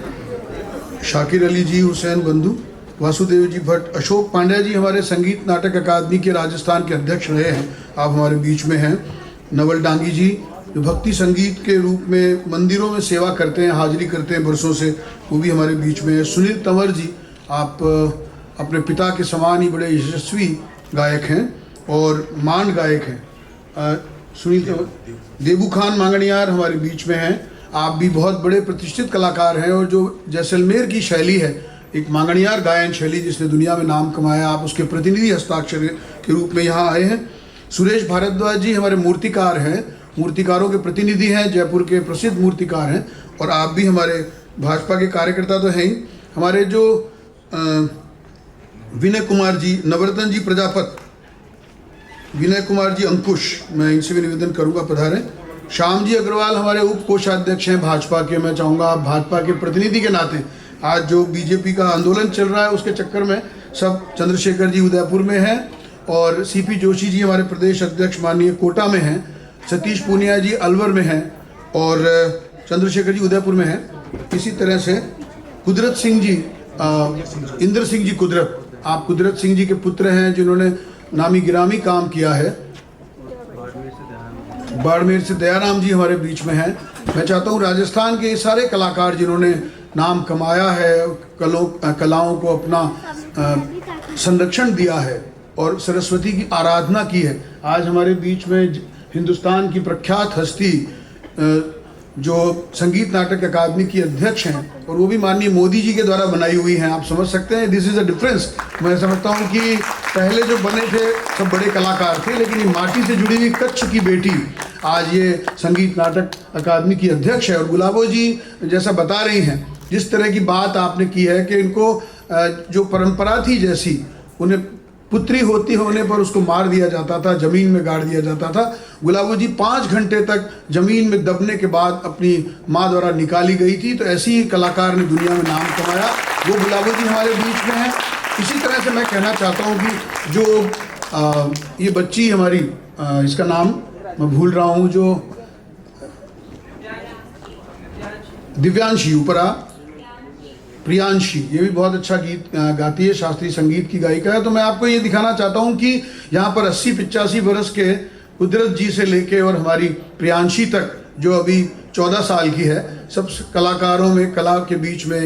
शाकिर अली जी, हुसैन बंधु, वासुदेव जी भट्ट। अशोक पांड्या जी हमारे संगीत नाटक अकादमी के राजस्थान के अध्यक्ष रहे हैं, आप हमारे बीच में हैं। नवल डांगी जी जो भक्ति संगीत के रूप में मंदिरों में सेवा करते हैं, हाजिरी करते हैं बरसों से, वो भी हमारे बीच में है। सुनील तंवर जी, आप अपने पिता के समान ही बड़े यशस्वी गायक हैं और मान गायक हैं। सुनील तंवर। देबू खान मांगणियार हमारे बीच में हैं, आप भी बहुत बड़े प्रतिष्ठित कलाकार हैं और जो जैसलमेर की शैली है, एक मांगणियार गायन शैली जिसने दुनिया में नाम कमाया, आप उसके प्रतिनिधि हस्ताक्षर के रूप में यहाँ आए हैं। सुरेश भारद्वाज जी हमारे मूर्तिकार हैं, मूर्तिकारों के प्रतिनिधि हैं, जयपुर के प्रसिद्ध मूर्तिकार हैं और आप भी हमारे भाजपा के कार्यकर्ता तो हैं ही। हमारे जो विनय कुमार जी, नवरत्न जी प्रजापत, विनय कुमार जी अंकुश, मैं इनसे भी निवेदन करूंगा पधारें। श्याम जी अग्रवाल हमारे उप कोषाध्यक्ष हैं भाजपा के। मैं चाहूँगा आप भाजपा के प्रतिनिधि के नाते, आज जो बीजेपी का आंदोलन चल रहा है उसके चक्कर में सब, चंद्रशेखर जी उदयपुर में हैं और सीपी जोशी जी हमारे प्रदेश अध्यक्ष माननीय कोटा में हैं, सतीश पूनिया जी अलवर में हैं और चंद्रशेखर जी उदयपुर में हैं। इसी तरह से कुदरत सिंह जी, इंद्र सिंह जी कुदरत, आप कुदरत सिंह जी के पुत्र हैं जिन्होंने नामी गिरामी काम किया है। बाड़मेर से दयाराम जी हमारे बीच में हैं। मैं चाहता हूँ राजस्थान के सारे कलाकार जिन्होंने नाम कमाया है, कलाओं को अपना संरक्षण दिया है और सरस्वती की आराधना की है, आज हमारे बीच में हिंदुस्तान की प्रख्यात हस्ती जो संगीत नाटक अकादमी की अध्यक्ष हैं और वो भी माननीय मोदी जी के द्वारा बनाई हुई हैं। आप समझ सकते हैं, दिस इज़ अ डिफरेंस। मैं समझता हूँ कि पहले जो बने थे सब बड़े कलाकार थे, लेकिन ये माटी से जुड़ी हुई कच्छ की बेटी आज ये संगीत नाटक अकादमी की अध्यक्ष है। और गुलाबो जी जैसा बता रही हैं, जिस तरह की बात आपने की है कि इनको जो परंपरा थी जैसी, उन्हें पुत्री होने पर उसको मार दिया जाता था, जमीन में गाड़ दिया जाता था। गुलाबो जी 5 घंटे तक जमीन में दबने के बाद अपनी माँ द्वारा निकाली गई थी। तो ऐसी ही कलाकार ने दुनिया में नाम कमाया, वो गुलाबो जी हमारे बीच में हैं। इसी तरह से मैं कहना चाहता हूँ कि जो ये बच्ची हमारी, इसका नाम मैं भूल रहा हूँ, जो दिव्यांशी उपरा प्रियांशी, ये भी बहुत अच्छा गीत गाती है, शास्त्रीय संगीत की गायिका है। तो मैं आपको ये दिखाना चाहता हूँ कि यहाँ पर 80-85 वर्ष के कुदरत जी से लेके और हमारी प्रियांशी तक जो अभी 14 साल की है, सब कलाकारों में, कला के बीच में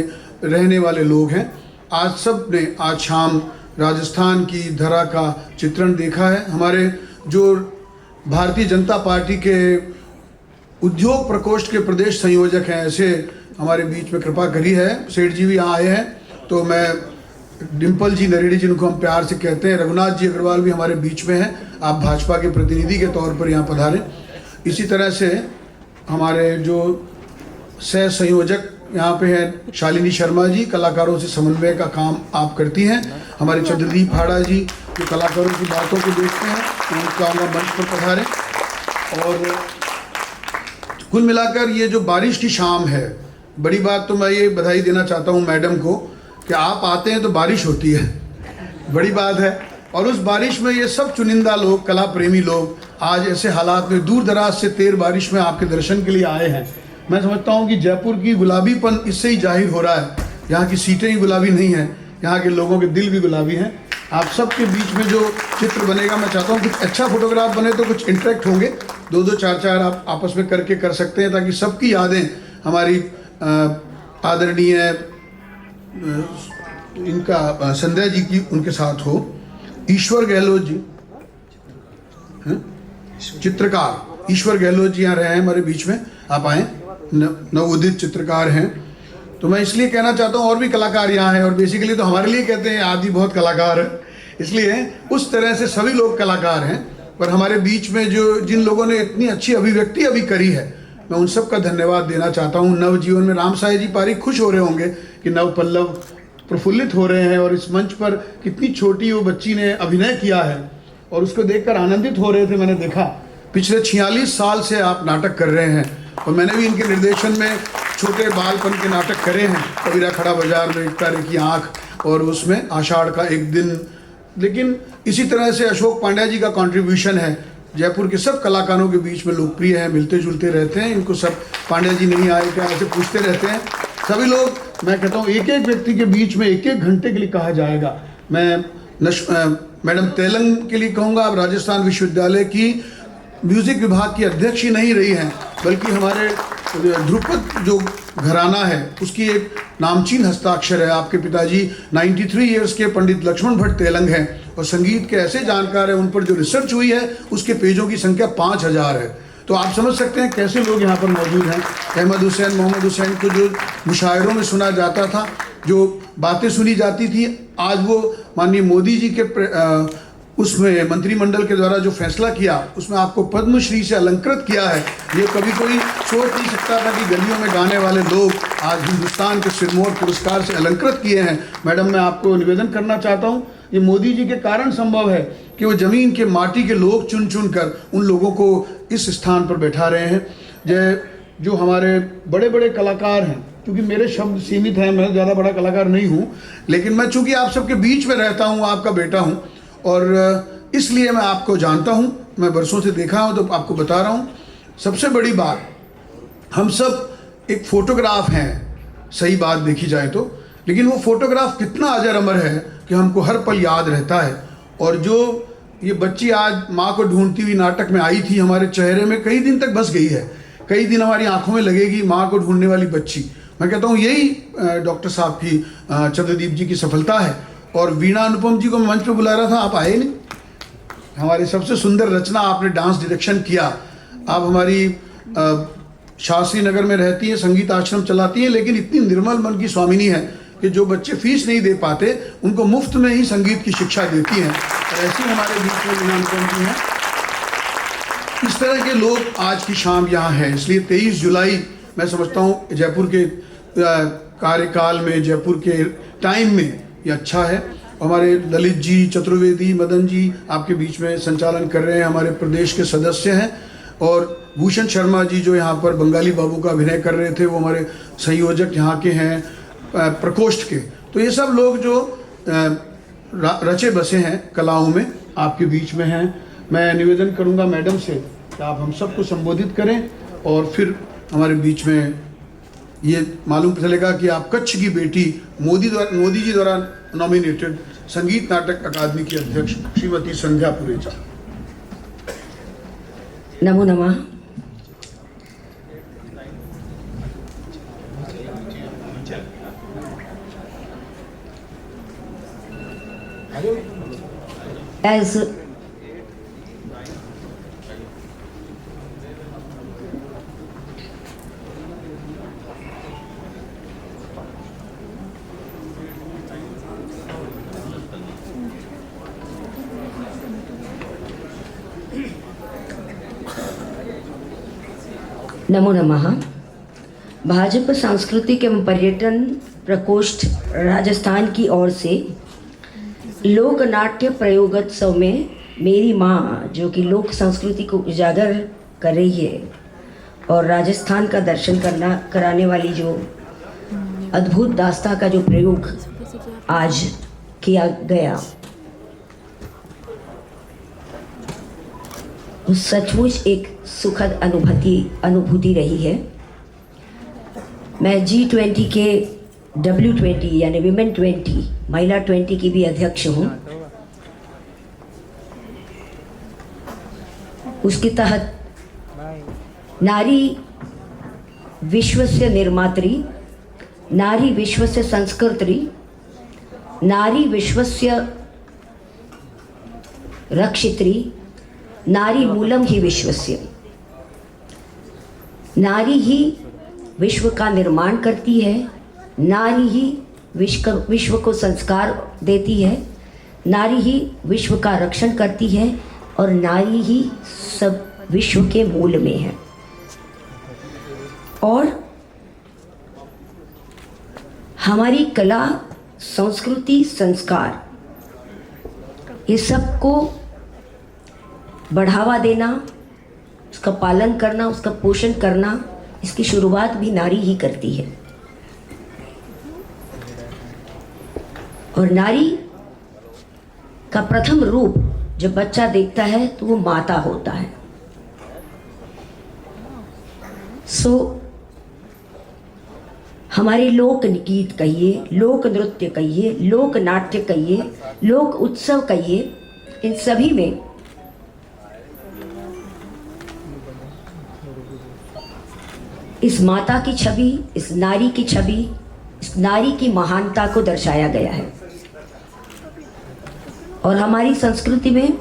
रहने वाले लोग हैं। आज सब ने आज शाम राजस्थान की धरा का चित्रण देखा है। हमारे जो भारतीय जनता पार्टी के उद्योग प्रकोष्ठ के प्रदेश संयोजक हैं, ऐसे हमारे बीच में कृपा करी है। सेठ जी भी यहाँ आए हैं, तो मैं डिम्पल जी नरेडी जिनको हम प्यार से कहते हैं, रघुनाथ जी अग्रवाल भी हमारे बीच में हैं, आप भाजपा के प्रतिनिधि के तौर पर यहाँ पधारें। इसी तरह से हमारे जो सह संयोजक यहाँ पे हैं, शालिनी शर्मा जी, कलाकारों से समन्वय का काम आप करती हैं। हमारे चंद्रदीप हाड़ा जी जो कलाकारों की बातों को देखते हैं, उनका मंच पर पधारें। और कुल मिलाकर ये जो बारिश की शाम है, बड़ी बात तो मैं ये बधाई देना चाहता हूँ मैडम को कि आप आते हैं तो बारिश होती है, बड़ी बात है। और उस बारिश में ये सब चुनिंदा लोग, कला प्रेमी लोग आज ऐसे हालात में दूर दराज से तेज बारिश में आपके दर्शन के लिए आए हैं। मैं समझता हूँ कि जयपुर की गुलाबीपन इससे ही जाहिर हो रहा है। यहाँ की सीटें ही गुलाबी नहीं हैं, यहाँ के लोगों के दिल भी गुलाबी हैं। आप सबके बीच में जो चित्र बनेगा, मैं चाहता हूँ कुछ अच्छा फोटोग्राफ बने तो कुछ इंटरेक्ट होंगे, 2-2, 4-4 आप आपस में करके कर सकते हैं, ताकि सबकी यादें हमारी आदरणीय इनका संध्या जी की उनके साथ हो। ईश्वर गहलोत जी, चित्रकार ईश्वर गहलोत जी यहाँ रहे हैं हमारे बीच में, आप आए, नवोदित चित्रकार हैं। तो मैं इसलिए कहना चाहता हूँ और भी कलाकार यहाँ हैं, और बेसिकली तो हमारे लिए कहते हैं आदि बहुत कलाकार है, इसलिए उस तरह से सभी लोग कलाकार हैं। पर हमारे बीच में जो जिन लोगों ने इतनी अच्छी अभिव्यक्ति अभी करी है, मैं उन सब का धन्यवाद देना चाहता हूँ। नवजीवन में राम साई जी पारी खुश हो रहे होंगे कि नव पल्लव प्रफुल्लित हो रहे हैं, और इस मंच पर कितनी छोटी वो बच्ची ने अभिनय किया है और उसको देखकर आनंदित हो रहे थे। मैंने देखा पिछले 46 साल से आप नाटक कर रहे हैं, और मैंने भी इनके निर्देशन में छोटे बालपन के नाटक करे हैं, कबीरा खड़ा बाजार में, एक तारे की आँख, और उसमें आषाढ़ का एक दिन। लेकिन इसी तरह से अशोक पांड्या जी का कंट्रीब्यूशन है, जयपुर के सब कलाकारों के बीच में लोकप्रिय है, मिलते जुलते रहते हैं। इनको सब पांड्या जी नहीं आए क्या ऐसे पूछते रहते हैं। सभी लोग मैं कहता हूँ एक एक व्यक्ति के बीच में एक एक घंटे के लिए कहा जाएगा। मैं मैडम तेलंग के लिए कहूँगा, आप राजस्थान विश्वविद्यालय की म्यूज़िक विभाग की अध्यक्ष ही नहीं रही हैं, बल्कि हमारे ध्रुपद जो घराना है उसकी एक नामचीन हस्ताक्षर है। आपके पिताजी 93 इयर्स के पंडित लक्ष्मण भट्ट तेलंग हैं और संगीत के ऐसे जानकार हैं, उन पर जो रिसर्च हुई है उसके पेजों की संख्या 5000 है। तो आप समझ सकते हैं कैसे लोग यहाँ पर मौजूद हैं। अहमद हुसैन, मोहम्मद हुसैन को जो मुशायरों में सुना जाता था, जो बातें सुनी जाती थी, आज वो माननीय मोदी जी के उसमें मंत्रिमंडल के द्वारा जो फैसला किया उसमें आपको पद्मश्री से अलंकृत किया है। ये कभी कोई सोच नहीं सकता था कि गलियों में गाने वाले लोग आज हिंदुस्तान के सिरमौर पुरस्कार से अलंकृत किए हैं। मैडम, मैं आपको निवेदन करना चाहता हूँ, ये मोदी जी के कारण संभव है कि वो ज़मीन के माटी के लोग चुन चुन कर उन लोगों को इस स्थान पर बैठा रहे हैं। जो हमारे बड़े बड़े कलाकार हैं, क्योंकि मेरे शब्द सीमित हैं, मैं ज़्यादा बड़ा कलाकार नहीं हूँ, लेकिन मैं चूँकि आप सबके बीच में रहता हूँ, आपका बेटा हूँ और इसलिए मैं आपको जानता हूँ, मैं बरसों से देखा हूँ, तो आपको बता रहा हूँ। सबसे बड़ी बात, हम सब एक फ़ोटोग्राफ हैं, सही बात देखी जाए तो, लेकिन वो फोटोग्राफ कितना अजर अमर है कि हमको हर पल याद रहता है। और जो ये बच्ची आज माँ को ढूंढती हुई नाटक में आई थी, हमारे चेहरे में कई दिन तक बस गई है, कई दिन हमारी आंखों में लगेगी माँ को ढूंढने वाली बच्ची। मैं कहता हूँ यही डॉक्टर साहब की, चंद्रदीप जी की सफलता है। और वीणा अनुपम जी को मैं मंच पर बुला रहा था, आप आए नहीं। हमारी सबसे सुंदर रचना आपने डांस डायरेक्शन किया। आप हमारी शास्त्री नगर में रहती हैं, संगीत आश्रम चलाती हैं, लेकिन इतनी निर्मल मन की स्वामिनी है कि जो बच्चे फीस नहीं दे पाते उनको मुफ्त में ही संगीत की शिक्षा देती हैं। और ऐसी हमारे बीच में वीणा अनुपम जी हैं। इस तरह के लोग आज की शाम यहाँ हैं। इसलिए 23 जुलाई मैं समझता हूँ जयपुर के कार्यकाल में, जयपुर के टाइम में ये अच्छा है। हमारे ललित जी, चतुर्वेदी, मदन जी आपके बीच में संचालन कर रहे हैं, हमारे प्रदेश के सदस्य हैं। और भूषण शर्मा जी जो यहाँ पर बंगाली बाबू का अभिनय कर रहे थे, वो हमारे संयोजक यहाँ के हैं प्रकोष्ठ के। तो ये सब लोग जो रचे बसे हैं कलाओं में, आपके बीच में हैं। मैं निवेदन करूँगा मैडम से कि आप हम सबको संबोधित करें और फिर हमारे बीच में ये मालूम चलेगा कि आप कच्छ की बेटी, मोदी जी द्वारा नॉमिनेटेड संगीत नाटक अकादमी की अध्यक्ष श्रीमती संध्या पुरेचा। नमो नमः। As नमो नमः। भाजपा सांस्कृतिक एवं पर्यटन प्रकोष्ठ राजस्थान की ओर से लोक नाट्य प्रयोगोत्सव में मेरी माँ, जो कि लोक संस्कृति को उजागर कर रही है और राजस्थान का दर्शन कराने वाली जो अद्भुत दास्तां का जो प्रयोग आज किया गया, वो सचमुच एक सुखद अनुभूति रही है। मैं G20 के W20 यानी विमेन 20, महिला 20 की भी अध्यक्ष हूँ। उसके तहत नारी विश्वस्य निर्मात्री, नारी विश्वस्य संस्कृति, नारी विश्वस्य रक्षित्री, नारी मूलम ही विश्वस्य। नारी ही विश्व का निर्माण करती है, नारी ही विश्व को संस्कार देती है, नारी ही विश्व का रक्षण करती है और नारी ही सब विश्व के मूल में है। और हमारी कला, संस्कृति, संस्कार, ये सबको बढ़ावा देना, उसका पालन करना, उसका पोषण करना, इसकी शुरुआत भी नारी ही करती है। और नारी का प्रथम रूप जब बच्चा देखता है तो वो माता होता है। हमारे लोक गीत कहिए, लोक नृत्य कहिए, लोक नाट्य कहिए, लोक उत्सव कहिए, इन सभी में इस माता की छवि, इस नारी की छवि, इस नारी की महानता को दर्शाया गया है। और हमारी संस्कृति में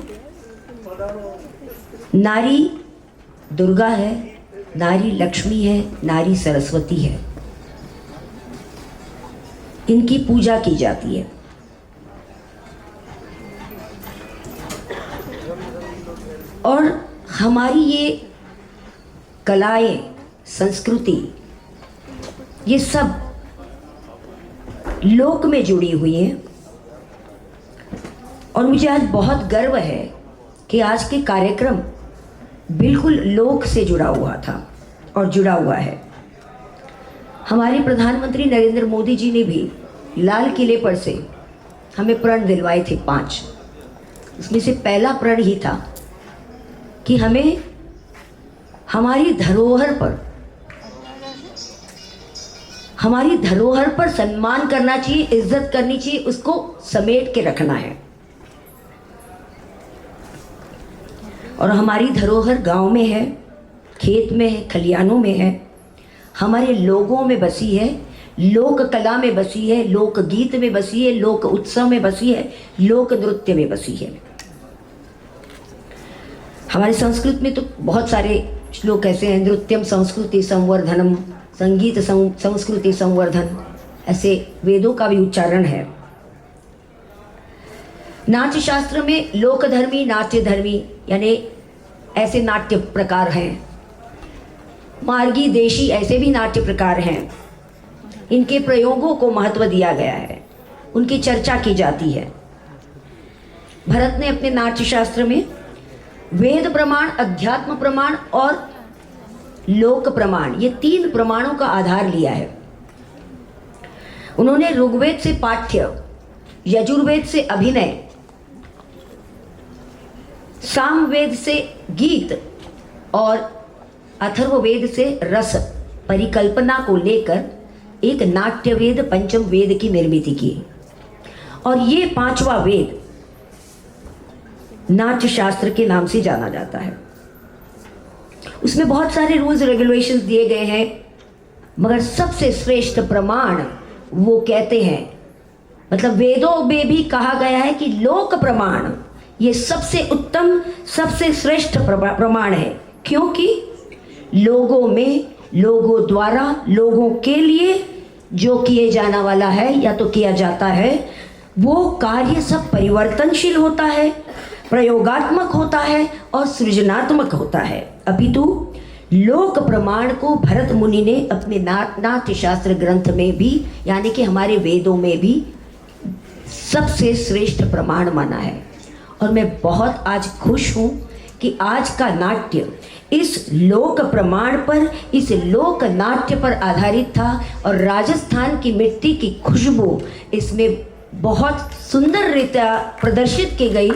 नारी दुर्गा है, नारी लक्ष्मी है, नारी सरस्वती है, इनकी पूजा की जाती है। और हमारी ये कलाएं, संस्कृति, ये सब लोक में जुड़ी हुई हैं। और मुझे आज बहुत गर्व है कि आज के कार्यक्रम बिल्कुल लोक से जुड़ा हुआ था और जुड़ा हुआ है। हमारे प्रधानमंत्री नरेंद्र मोदी जी ने भी लाल किले पर से हमें प्रण दिलवाए थे 5। उसमें से पहला प्रण ही था कि हमें हमारी धरोहर पर सम्मान करना चाहिए, इज्जत करनी चाहिए, उसको समेट के रखना है। और हमारी धरोहर गांव में है, खेत में है, खलियानों में है, हमारे लोगों में बसी है, लोक कला में बसी है, लोक गीत में बसी है, लोक उत्सव में बसी है, लोक नृत्य में बसी है। हमारे संस्कृत में तो बहुत सारे श्लोक ऐसे हैं, नृत्यम संस्कृति संवर्धनम, संगीत संस्कृति संवर्धन, ऐसे वेदों का भी उच्चारण है। नाट्य शास्त्र में लोकधर्मी, नाट्य धर्मी, यानी ऐसे नाट्य प्रकार हैं। मार्गी, देशी, ऐसे भी नाट्य प्रकार हैं। इनके प्रयोगों को महत्व दिया गया है, उनकी चर्चा की जाती है। भरत ने अपने नाट्य शास्त्र में वेद प्रमाण, अध्यात्म प्रमाण और लोक प्रमाण, ये 3 प्रमाणों का आधार लिया है। उन्होंने ऋग्वेद से पाठ्य, यजुर्वेद से अभिनय, सामवेद से गीत और अथर्ववेद से रस परिकल्पना को लेकर एक नाट्यवेद, पंचम वेद की निर्मित की। और ये 5वां वेद नाट्य शास्त्र के नाम से जाना जाता है। उसमें बहुत सारे रूल्स रेगुलेशंस दिए गए हैं, मगर सबसे श्रेष्ठ प्रमाण वो कहते हैं, मतलब वेदों में भी कहा गया है कि लोक प्रमाण ये सबसे उत्तम, सबसे श्रेष्ठ प्रमाण है। क्योंकि लोगों में, लोगों द्वारा, लोगों के लिए जो किए जाने वाला है या तो किया जाता है, वो कार्य सब परिवर्तनशील होता है, प्रयोगात्मक होता है और सृजनात्मक होता है। अपितु लोक प्रमाण को भरत मुनि ने अपने नाट्य शास्त्र ग्रंथ में भी, यानी कि हमारे वेदों में भी सबसे श्रेष्ठ प्रमाण माना है। और मैं बहुत आज खुश हूँ कि आज का नाट्य इस लोक प्रमाण पर, इस लोक नाट्य पर आधारित था। और राजस्थान की मिट्टी की खुशबू इसमें बहुत सुंदर रीत्या प्रदर्शित की गई।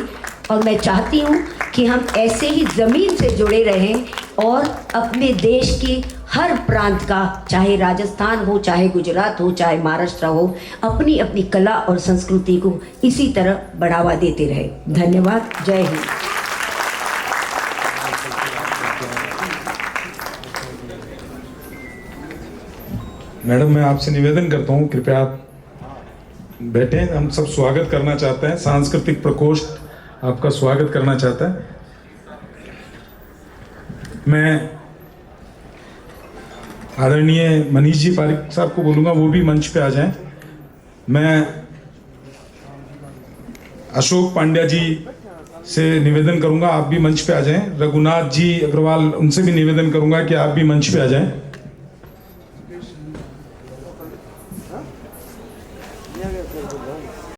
और मैं चाहती हूँ कि हम ऐसे ही ज़मीन से जुड़े रहें और अपने देश की हर प्रांत का, चाहे राजस्थान हो, चाहे गुजरात हो, चाहे महाराष्ट्र हो, अपनी अपनी कला और संस्कृति को इसी तरह बढ़ावा देते रहे। धन्यवाद। जय हिंद। मैडम, मैं आपसे निवेदन करता हूँ, कृपया आप बैठें। हम सब स्वागत करना चाहते हैं, सांस्कृतिक प्रकोष्ठ आपका स्वागत करना चाहता है। मैं आदरणीय मनीष जी पारिक साहब को बोलूँगा वो भी मंच पे आ जाएं। मैं अशोक पांड्या जी से निवेदन करूँगा आप भी मंच पे आ जाएं। रघुनाथ जी अग्रवाल, उनसे भी निवेदन करूँगा कि आप भी मंच पे आ जाएं।